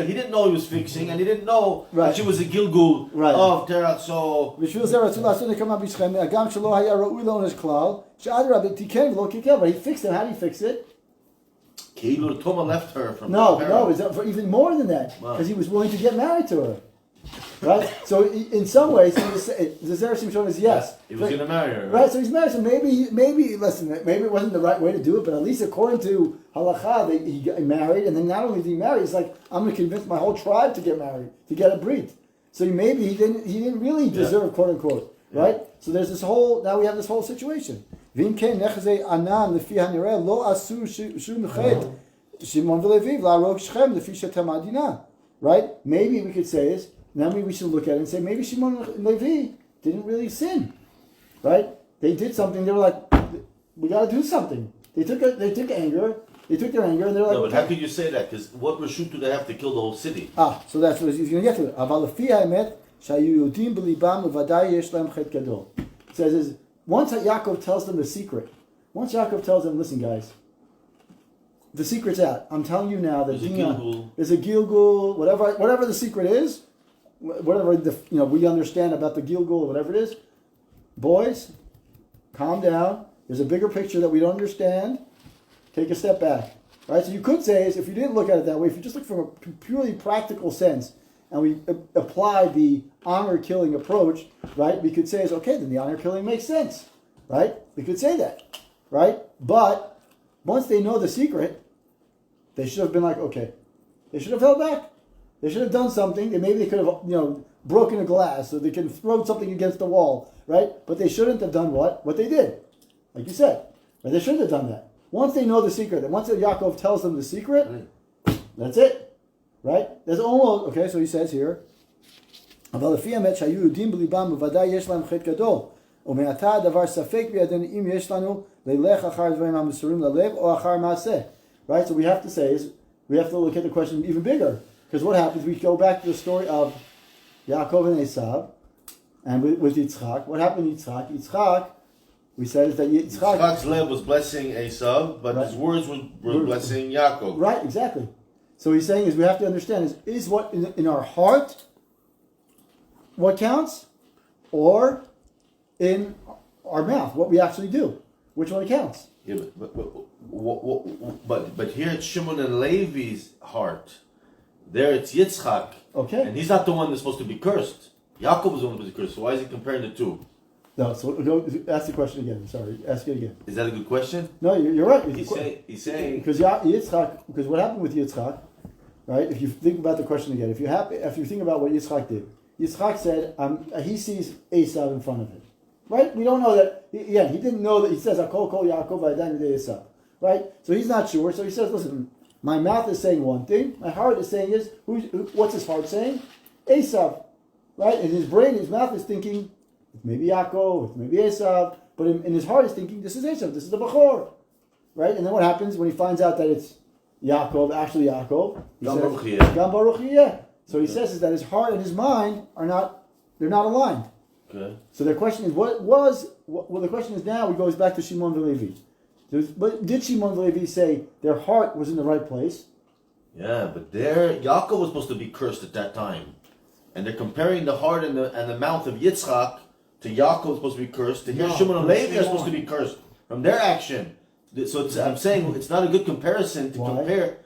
He didn't know he was fixing, and he didn't know that she was a Gilgul of Terach. So
but he fixed it. How did he fix it?
Keilu Toma left her from
No,
the
it's for even more than that, because he was willing to get married to her. Right? So in some ways, the Zera Shimshon is yes.
He was going to marry her.
Right, so he's married. So maybe it wasn't the right way to do it, but at least according to halacha, he got married, and then not only did he marry, it's like, I'm going to convince my whole tribe to get married, to get a brit. So maybe he didn't really deserve, quote unquote. Right? So there's now we have this whole situation. Right? Maybe we could say is, now maybe we should look at it and say, maybe Shimon and Levi didn't really sin. Right? They did something, they were like, we got to do something. They took their anger, and they're like,
no, but how could you say that? Because what reshut do they have to kill the whole city?
So that's what he's going to get to it. It says is, once Yaakov tells them the secret, once Yaakov tells them, listen guys, the secret's out. I'm telling you now that there's a Gilgul, whatever the secret is, whatever we understand about the Gilgul, whatever it is, boys, calm down. There's a bigger picture that we don't understand. Take a step back. Right? So you could say is, if you didn't look at it that way, if you just look from a purely practical sense, and we apply the honor killing approach, right? We could say is, okay, then the honor killing makes sense. right? We could say that, right? But once they know the secret, they should have been like, okay. They should have held back. They should have done something. Maybe they could have, broken a glass, so they can throw something against the wall, right? But they shouldn't have done what they did, like you said. But they shouldn't have done that. Once they know the secret, and once Yaakov tells them the secret, that's it, right? There's almost okay. So he says here, אבל לפי האמת שהיו יודעים בליבם בוודאי יש להם חטא גדול, ומעתה הדבר ספק בידינו אם יש לנו ללך אחר דברים המסורים ללב או אחר מעשה, right? So we have to say is we have to look at the question even bigger, because what happens? We go back to the story of Yaakov and Esav, and with Yitzchak. What happened with Yitzchak? Yitzchak, we said is that
Yitzchak's lips was blessing Esav, but his words were blessing Yaakov.
Right, exactly. So he's saying is we have to understand is what in our heart what counts, or in our mouth what we actually do. Which one counts?
Yeah, but here it's Shimon and Levi's heart. There it's Yitzchak.
Okay.
And he's not the one that's supposed to be cursed. Yaakov is the one that's supposed to be cursed. So why is he comparing the two?
No, so go, ask the question again. I'm sorry. Ask it again.
Is that a good question?
No, you're right.
He's saying
because Yitzchak, because what happened with Yitzchak, right? If you think about the question again, if you think about what Yitzchak did, Yitzchak said he sees Esav in front of him, right? We don't know that. He didn't know that. He says Akol Kol Yaakov V'Adan Yidei Esav, right? So he's not sure. So he says, listen, my mouth is saying one thing, my heart is saying what's his heart saying? Esav, right? And his brain, his mouth is thinking. Maybe Yaakov, maybe Esav, but in his heart is thinking, this is Esav, this is the Bechor, right? And then what happens when he finds out that it's Yaakov, actually Yaakov? Gam Baruch Yeh. So he says is that his heart and his mind they're not aligned.
Okay.
So the question is, the question is now, it goes back to Shimon and Levi. But did Shimon and Levi say their heart was in the right place?
Yeah, but Yaakov was supposed to be cursed at that time. And they're comparing the heart and the mouth of Yitzchak to Yaakov supposed to be cursed. To here, Shimon and Levi are supposed to be cursed from their action. So I'm saying it's not a good comparison to compare.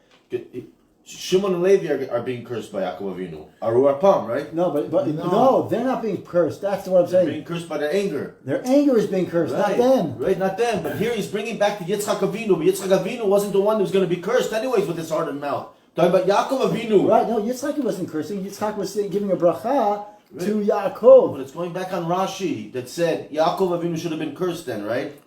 Shimon and Levi are being cursed by Yaakov Avinu. Aru Arpam, right?
No, but no, they're not being cursed. That's what I'm saying.
They're being cursed by their anger.
Their anger is being cursed, not them.
Right, not them. But here he's bringing back the Yitzchak Avinu. But Yitzchak Avinu wasn't the one who was going to be cursed anyways with his heart and mouth. Talking about Yaakov Avinu.
Right, no, Yitzchak wasn't cursing. Yitzchak was giving a bracha to Yaakov.
But it's going back on Rashi that said Yaakov Avinu should have been cursed then, right?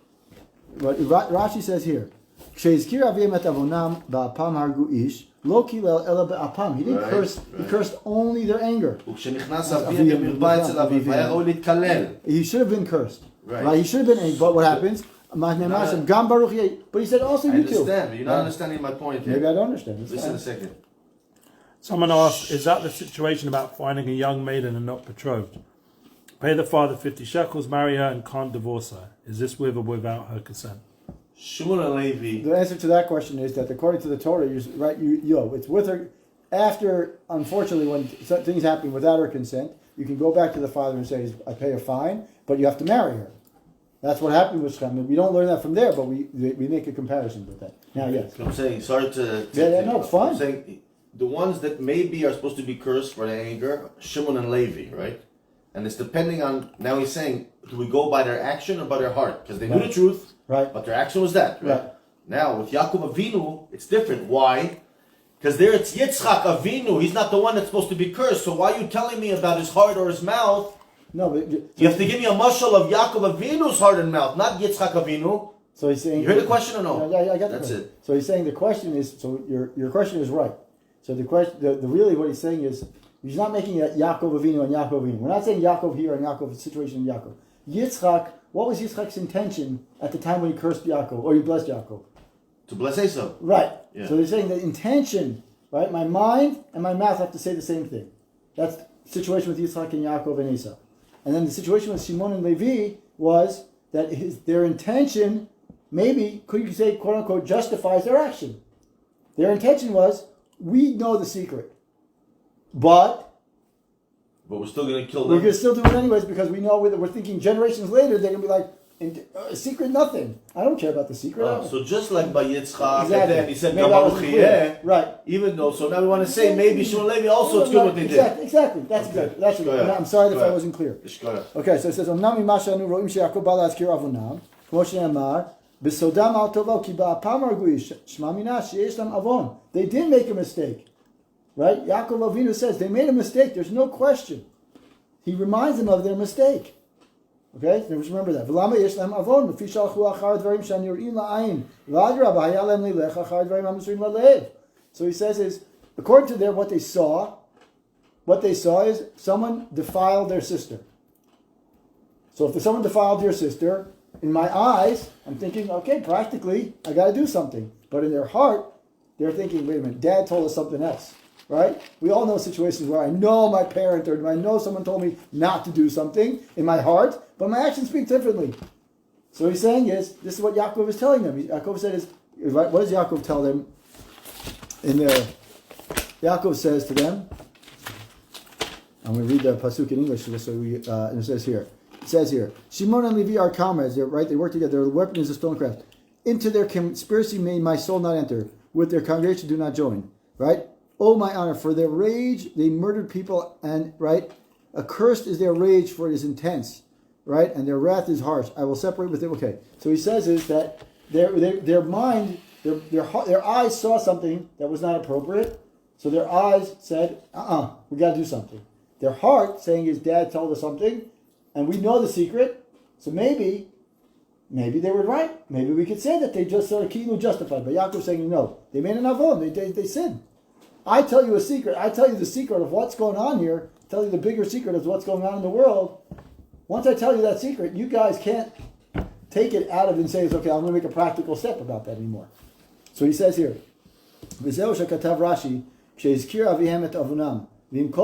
What Rashi says here, כשהזכיר אביהם את עוונם באפם הרגו איש, לא קילל אלא באפם. He didn't curse, he cursed only their anger.
וכשנכנס אביהם במרפאה אצל אביו, היה ראוי להתקלל.
He should have been cursed.
Right.
He should have been angry. But what happens? But he said also you too.
I understand, but you're not understanding my point here.
Maybe I don't understand.
Listen a second.
Someone asked, is that the situation about finding a young maiden and not betrothed? Pay the father 50 shekels, marry her, and can't divorce her. Is this with or without her consent?
Shimon and Levi.
The answer to that question is that according to the Torah, it's with her. After, unfortunately, when things happen without her consent, you can go back to the father and say, I pay a fine, but you have to marry her. That's what happened with Shem. We don't learn that from there, but we make a comparison with that. Now, yes.
I'm saying, sorry to
no, it's fine.
I'm saying, the ones that maybe are supposed to be cursed for their anger, Shimon and Levi, right? And it's depending on, now he's saying, do we go by their action or by their heart? Because they knew the truth,
right?
But their action was that, right? Now, with Yaakov Avinu, it's different. Why? Because there it's Yitzchak Avinu. He's not the one that's supposed to be cursed. So why are you telling me about his heart or his mouth?
No, but
you have to give me a mashal of Yaakov Avinu's heart and mouth, not Yitzchak Avinu.
So he's saying,
you heard the question or no?
Yeah, I got
That's
it.
it.
So he's saying the question is, so your question is right. So the question, the really what he's saying is, he's not making it Yaakov Avinu and Yaakov Avinu. We're not saying Yaakov here and Yaakov, the situation in Yaakov. Yitzchak, what was Yitzchak's intention at the time when he cursed Yaakov, or he blessed Yaakov?
To bless Esau.
Right.
Yeah.
So he's saying the intention, right? My mind and my mouth have to say the same thing. That's the situation with Yitzchak and Yaakov and Esau. And then the situation with Shimon and Levi was that their intention, maybe, could you say, quote unquote, justifies their action. Their intention was, we know the secret. But
we're still going to kill them.
We're going to still do it anyways because we know we're thinking generations later they're going to be like, secret nothing. I don't care about the secret.
So just like by Yitzchak,
Exactly.
and then he said,
Maybe that wasn't clear. Right.
Even though, so now we want to say maybe Shimon Levi also it's good what they did.
Exactly. That's exactly. That's
Go
it.
ahead.
I'm sorry
Go
if I
ahead.
wasn't clear.
Go ahead.
Okay, so it says, "Omnam imashanu roim sheYaakov ba lazkir avonam, kmo she'amar, b'sodam al tova ki ba'apam argui shma mina sheyesh lam avon." They did make a mistake, right? Yaakov Avinu says they made a mistake. There's no question. He reminds them of their mistake. Okay, so remember that. V'lama yesh lam avon v'fi shalchu achar dvarim shanir'im la'ayin v'adrab haya lem lilech achar dvarim hamusurim lalev. So he says is according to their what they saw is someone defiled their sister. So if someone defiled your sister, in my eyes, I'm thinking, okay, practically, I got to do something. But in their heart, they're thinking, wait a minute, Dad told us something else, right? We all know situations where I know my parent or I know someone told me not to do something in my heart, but my actions speak differently. So he's saying this is what Yaakov is telling them. Yaakov said what does Yaakov tell them in there? Yaakov says to them, I'm going to read the pasuk in English, and it says here. It says here, Shimon and Levi are comrades. They're right. They work together. Their weapon is a stonecraft. Into their conspiracy may my soul not enter. With their congregation do not join. Right? Oh my honor, for their rage they murdered people, and right, accursed is their rage, for it is intense. Right, and their wrath is harsh. I will separate with them. Okay, so he says is that their mind, their eyes saw something that was not appropriate. So their eyes said, we got to do something. Their heart saying his dad told us something, and we know the secret, so maybe they were right. Maybe we could say that they just sort of kilu justified. But Yaakov saying no, they made an avon. They sinned. I tell you a secret. I tell you the secret of what's going on here. Tell you the bigger secret of what's going on in the world. Once I tell you that secret, you guys can't take it out of and say, okay, I'm going to make a practical step about that anymore. So he says here, V'zeu shekatav Rashi, kshe'izkir avihem et avunam. Like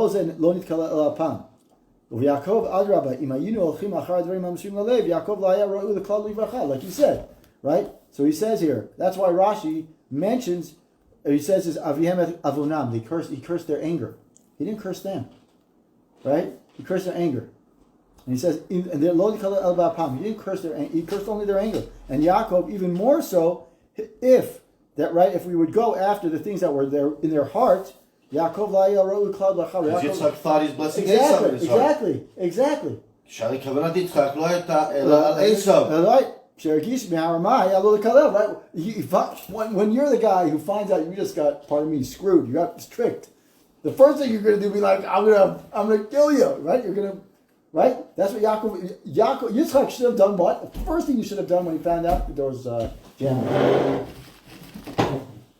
you said, right? So he says here, that's why Rashi mentions, he says is avihem avonam. He cursed their anger. He didn't curse them, right? He cursed their anger. And he says, he didn't curse their anger. He cursed only their anger. And Yaakov, even more so, if we would go after the things that were there in their heart, Yaakov
Because Yitzchak thought he's blessing Esau in his heart.
Exactly.
Shali kavanat Yitzchak lo hayta ela al Esau.
Right. When you're the guy who finds out you just got, pardon me, screwed, you got tricked, the first thing you're going to do be like, I'm gonna kill you, right? You're gonna, right? That's what Yitzchak should have done. What? The first thing you should have done when he found out that there was jam.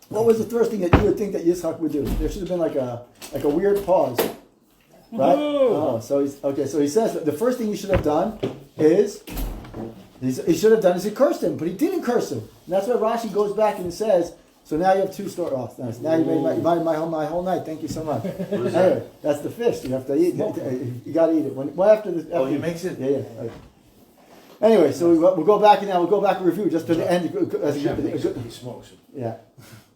What was the first thing that you would think that Yitzchak would do? There should have been like a weird pause, right? Oh, so he says that the first thing he should have done is he cursed him, but he didn't curse him. And that's why Rashi goes back and says, so now you have two stories. Oh, nice. Now you made my whole night. Thank you so much. Anyway, that's the fish. You have to eat. You got to eat it. After
He makes it.
Yeah. Right. Anyway, so we'll go back and and review just to the end.
He smokes it.
Yeah.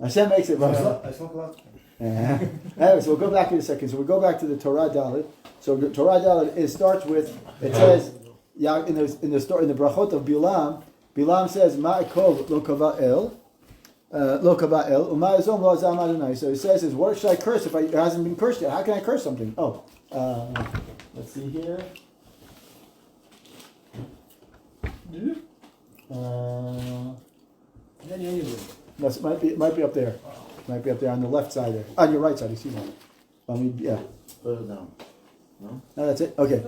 Hashem makes it.
I smoke a lot.
Anyway, so we'll go back in a second. So we'll go back to the Torah Dalet. So the Torah Dalet starts with, it says in the brachot of Bilam. Bilam says Ma'ikov lo kava'el u'ma'ezom lo azam Adonai. So he says is, what should I curse if it hasn't been cursed yet? How can I curse something? Let's see here. It might be up there. Might be up there on the left side there. On your right side, excuse me. Yeah.
Further down.
No, that's it. Okay.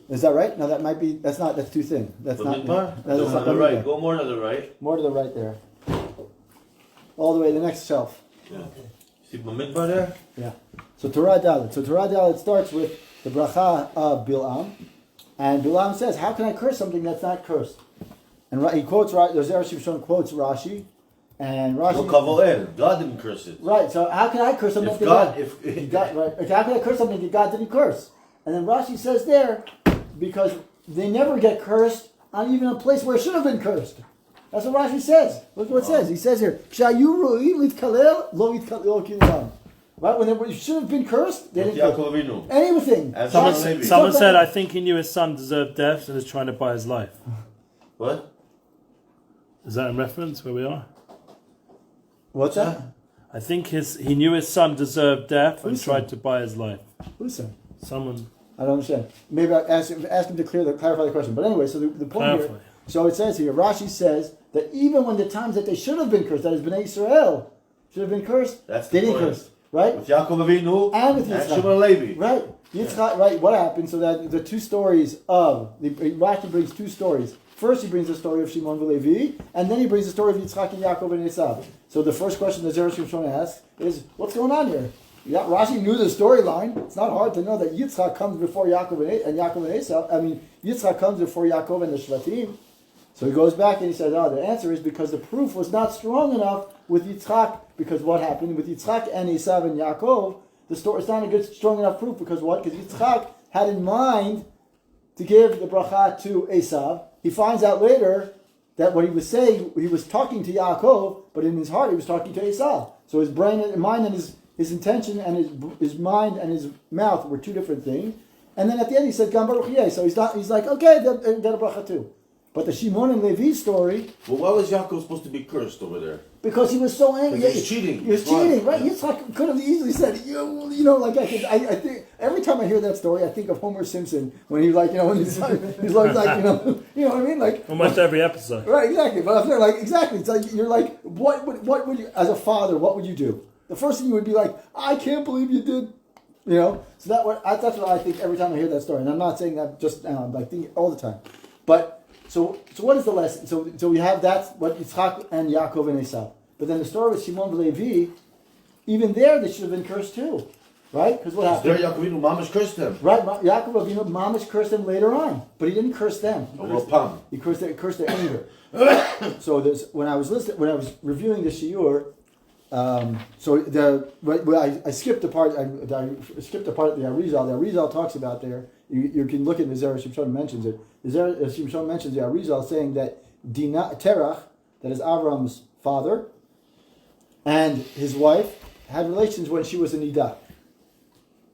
Is that right? No, that's too thin. That's not.
Midbar?
No, that's not
the right.
Midbar.
Go more to the right.
More to the right there. All the way to the next shelf.
Yeah. See the Midbar there?
Yeah. So Torah Dalet. So Torah Dalet starts with the bracha of Bilam. And Bilam says, how can I curse something that's not cursed? And he quotes, the Zera Shimshon quotes Rashi. And Rashi,
God didn't curse it.
Right, so how can I curse something
if God,
right? How can I curse something that God didn't curse? And then Rashi says there, because they never get cursed on even a place where it should have been cursed. That's what Rashi says. Look what it says. He says here, right, when it should have been cursed, they didn't curse anything.
Someone said, I think he knew his son deserved death and is trying to buy his life.
What?
Is that in reference where we are?
What's that?
I think he knew his son deserved death and
Who's
tried
son?
to buy his life.
Who's son?
Someone
I don't understand. Maybe I ask him to clarify the question. But anyway, so the point
clarify.
here. So it says here, Rashi says that even when the times that they should have been cursed, that is Bnei Israel should have been cursed,
That's
they
the
didn't
point.
curse, right?
With Yaakov Avinu
And with
and
Yitzchak.
Shimon Levi.
Right. Yitzchak, right. What happened? So that the two stories Rashi brings two stories. First, he brings the story of Shimon Levi, and then he brings the story of Yitzchak and Yaakov and Esav. So the first question that Zera Shimshon asks is, what's going on here? Yeah, Rashi knew the storyline. It's not hard to know that Yitzchak comes before Yaakov and Yaakov and Esav. I mean, Yitzchak comes before Yaakov and the Shvatim. So he goes back and he says, the answer is because the proof was not strong enough with Yitzchak. Because what happened with Yitzchak and Esav and Yaakov, the story, it's not a good, strong enough proof. Because what? Because Yitzchak had in mind to give the bracha to Esav. He finds out later that what he was saying, he was talking to Yaakov, but in his heart he was talking to Esav. So his brain and mind and his intention and his mind and his mouth were two different things. And then at the end he said, Gam Baruch Yeh. So he's like, okay, then a bracha too. But the Shimon and Levi story,
Well, why was Yaakov supposed to be cursed over there?
because he was so angry.
Because he's cheating.
He was cheating, right? Yitzchak could have easily said, like I think every time I hear that story, I think of Homer Simpson when he's like, when he's like, what I mean, like
Almost every episode.
right, exactly. But if they're like, exactly, it's like you're like, what would you, as a father, what would you do? The first thing you would be like, I can't believe you did, So that's what I think every time I hear that story, and I'm not saying that just now. I'm like thinking all the time, but. So what is the lesson? So we have that's what Yitzchak and Yaakov and Esav. But then the story with Shimon and Levi, even there they should have been cursed too, right? Because what
There
happened?
Yaakov Avinu mamash cursed him.
Right, Yaakov Avinu, Mamish cursed them later on, but he didn't curse them.
He
He cursed their anger. So when I was reviewing the shiur, I skipped the part. I skipped the part of the Arizal. The Arizal talks about there. You can look at the Zera Shimshon mentions it. The Zera Shimshon mentions the Arizal saying that Terach, that is Avram's father, and his wife had relations when she was a nidah.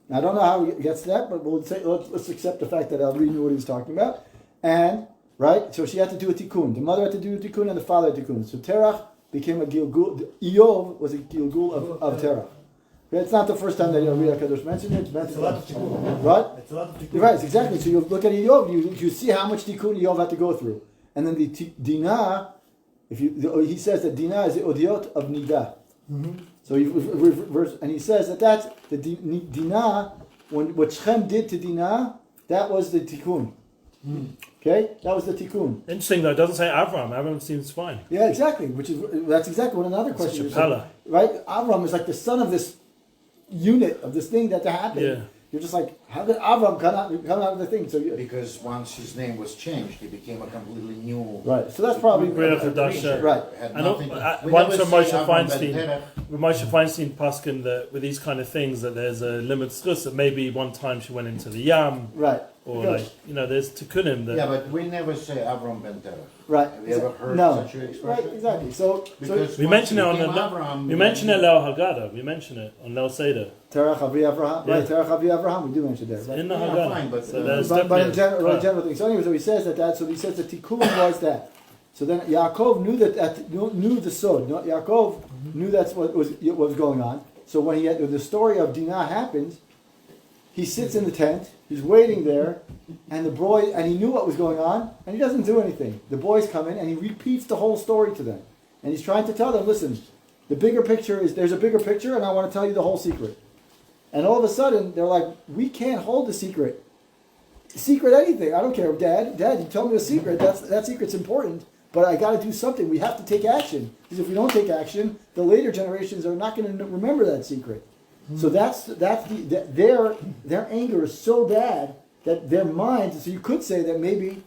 Now, I don't know how he gets to that, but let's accept the fact that Avri knew what he was talking about. And right, so she had to do a tikkun. The mother had to do a tikkun, and the father had a tikkun. So Terach became a gilgul. Iyov was a gilgul of Terach. It's not the first time that Riyah Kadosh mentioned it. It's a lot of tikkun. Right? It's a lot of tikkun. Right, exactly. So you look at Iyov, you see how much tikkun Iyov had to go through. And then the Dinah, he says that Dinah is the odiot of Nidah. Mm-hmm. So he says that that's the Dinah, what Shem did to Dinah, that was the tikkun. Mm. Okay, that was the tikkun.
Interesting though, it doesn't say Avram. Avram seems fine.
Yeah, exactly. That's exactly what another question is. Right? Avram is like the son of this unit of this thing that happened.
Yeah.
You're just like, how did Avram come out of the thing? So
Because once his name was changed, he became a completely new.
right. So that's probably
Right.
And
once from Moshe Feinstein Paskin that with these kind of things that there's a limit schus that maybe one time she went into the yam.
Right.
Or there's tikkunim that.
Yeah, but we never say Avram ben Terach.
Right.
Have you ever heard such an expression?
Right. Exactly. So
we mention it on the. We mention it Lel Haggadah. We mention it on Lel Seder.
Terach Avi Avraham. Right. Terach Avi Avraham. We do mention there. Right?
In the
Yeah,
Haggadah.
fine, but,
So
but in general thing. So anyway, so he says that. So he says the tikkun was that. So then Yaakov knew the sod. Yaakov knew that's what was going on. So when the story of Dinah happens, he sits in the tent. He's waiting there, and he knew what was going on, and he doesn't do anything. The boys come in, and he repeats the whole story to them, and he's trying to tell them, listen, the bigger picture is there's a bigger picture, and I want to tell you the whole secret. And all of a sudden, they're like, we can't hold the secret. Secret anything. I don't care, Dad, you tell me the secret. That secret's important, but I got to do something. We have to take action, because if we don't take action, the later generations are not going to remember that secret. So their anger is so bad that their minds. So you could say maybe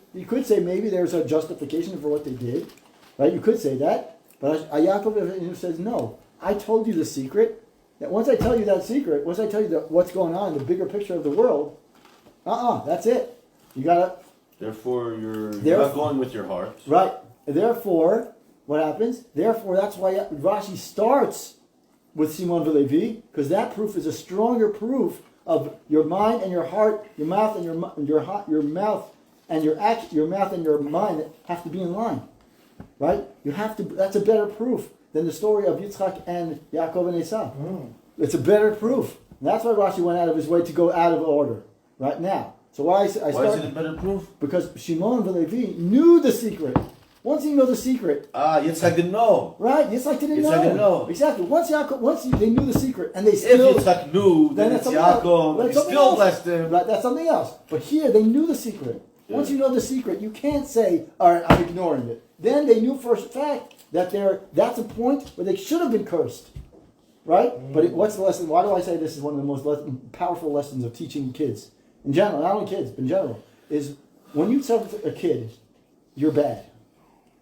there's a justification for what they did, right? You could say that, but Yaakov says no. I told you the secret. That once I tell you that secret, once I tell you what's going on in the bigger picture of the world, that's it. You gotta.
Therefore, you're not going with your heart.
Right. Therefore, what happens? Therefore, that's why Rashi starts with Shimon Levi, because that proof is a stronger proof of your mind and your heart, your mouth and your mouth and your mouth and your mind have to be in line, right? You have to. That's a better proof than the story of Yitzchak and Yaakov and Esau. It's a better proof. And that's why Rashi went out of his way to go out of order right now. So why is it a
better proof?
Because Shimon and Levi knew the secret. Once you know the secret,
Yitzchak didn't know.
right? Yitzchak didn't know. Exactly. They knew the secret, and they still.
If Yitzchak knew, then it's Yaakov. He still blessed him.
Right, that's something else. But here, they knew the secret. Once you know the secret, you can't say, "All right, I'm ignoring it." Then they knew for a fact that that's a point where they should have been cursed, right? But what's the lesson? Why do I say this is one of the most powerful lessons of teaching kids in general, not only kids, but in general, is when you tell a kid you're bad,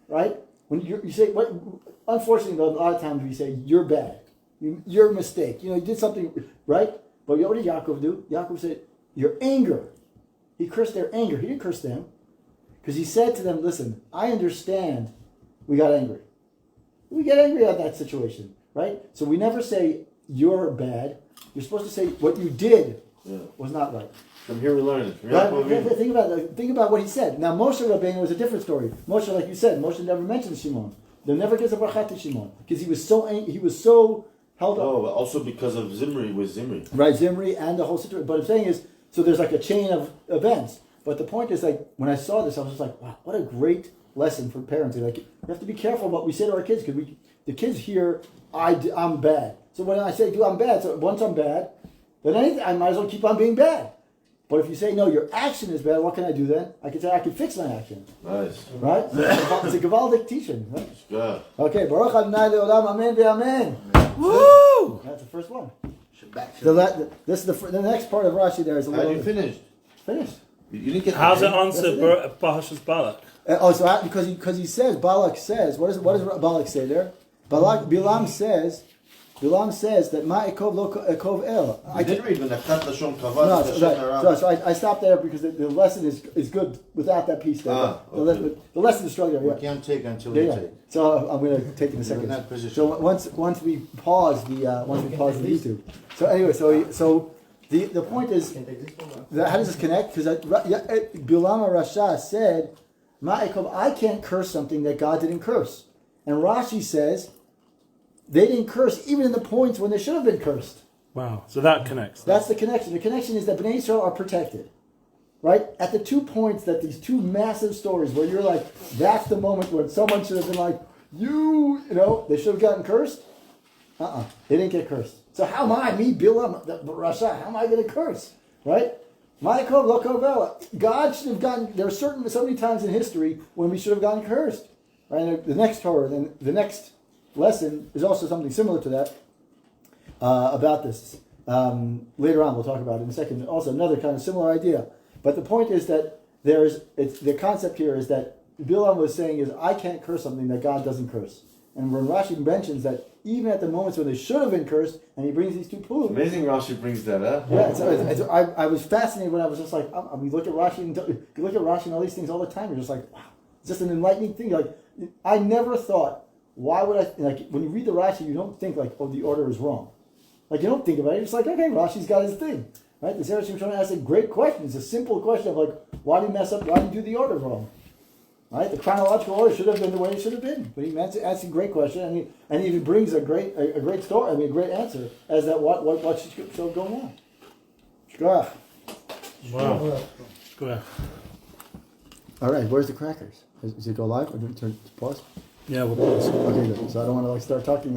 right? When you say, unfortunately, a lot of times we say you're bad, you're a mistake. You did something right, but what did Yaakov do? Yaakov said your anger. He cursed their anger. He didn't curse them. Because he said to them, listen, I understand we got angry. We get angry at that situation, right? So we never say you're bad. You're supposed to say what you did was not right.
From here we learn it.
Right? Think about what he said. Now Moshe Rabbeinu was a different story. Moshe, like you said, Moshe never mentioned Shimon. There never gets a bracha to Shimon. Because he was so angry, he was so held up.
Oh, also because of Zimri, with Zimri.
Right, Zimri and the whole situation. But I'm saying is, so there's like a chain of events. But the point is, like, when I saw this, I was just like, wow, what a great lesson for parenting. Like, we have to be careful what we say to our kids, because the kids hear, I'm bad. So when I say, I'm bad, so once I'm bad, then I might as well keep on being bad. But if you say, no, your action is bad, what can I do then? I can say, I can fix my action.
Nice.
Right? It's a Gevaldik teaching. Right?
Good.
Okay, Baruch Adonai Le'olam, Amen ve'amen. Woo! That's the first one. This is the next part of Rashi there is a little...
How you finished?
Finished.
You didn't get
How's it answer Parshat Balak?
Because he says, Balak says, what does Balak say there? Bilam says that Ma'ikov lo ekov el.
I did read when the Chat Lashon Kavad.
So I stopped there because the lesson is good without that piece there.
Okay.
The lesson is strong there.
We can't take until we take.
So I'm going to take it in a second.
in that position.
So once we pause the YouTube. So anyway, so the point is, how does this connect? Because Bilam Rasha said, Ma'ikov, I can't curse something that God didn't curse. And Rashi says, they didn't curse even in the points when they should have been cursed.
Wow, so that connects.
That's the connection. The connection is that Bnei Yisrael are protected. Right? At the 2 points that these two massive stories where you're like, that's the moment when someone should have been like, they should have gotten cursed. They didn't get cursed. So how am I, me, Bilam, Rasha, how am I going to curse? Right? Ma'ikov lo kovela. God should have gotten, there are so many times in history when we should have gotten cursed. Right? The next Torah, then the next lesson is also something similar to that, about this. Later on, we'll talk about it in a second. Also, another kind of similar idea. But the point is that the concept here is that Bilam was saying is, I can't curse something that God doesn't curse. And when Rashi mentions that even at the moments when they should have been cursed, and he brings these two proofs.
Amazing Rashi brings that up.
Yeah, I was fascinated when I was just like, we look at Rashi and all these things all the time. You're just like, wow, it's just an enlightening thing. Like, I never thought, why would I, like, when you read the Rashi, you don't think like, the order is wrong. Like, you don't think about it. You're just like, okay, Rashi's got his thing. Right? The Zera Shimshon asks a great question. It's a simple question of like, why did he mess up? Why did he do the order wrong? Right? The chronological order should have been the way it should have been. But he asks a great question, and he brings a great story. A great answer as that what should go on. Shkoyach.
Wow. Shkoyach.
All right. Where's the crackers? Does it go live or do we turn pause?
Yeah, we'll pause.
Okay, good. So I don't want to start talking.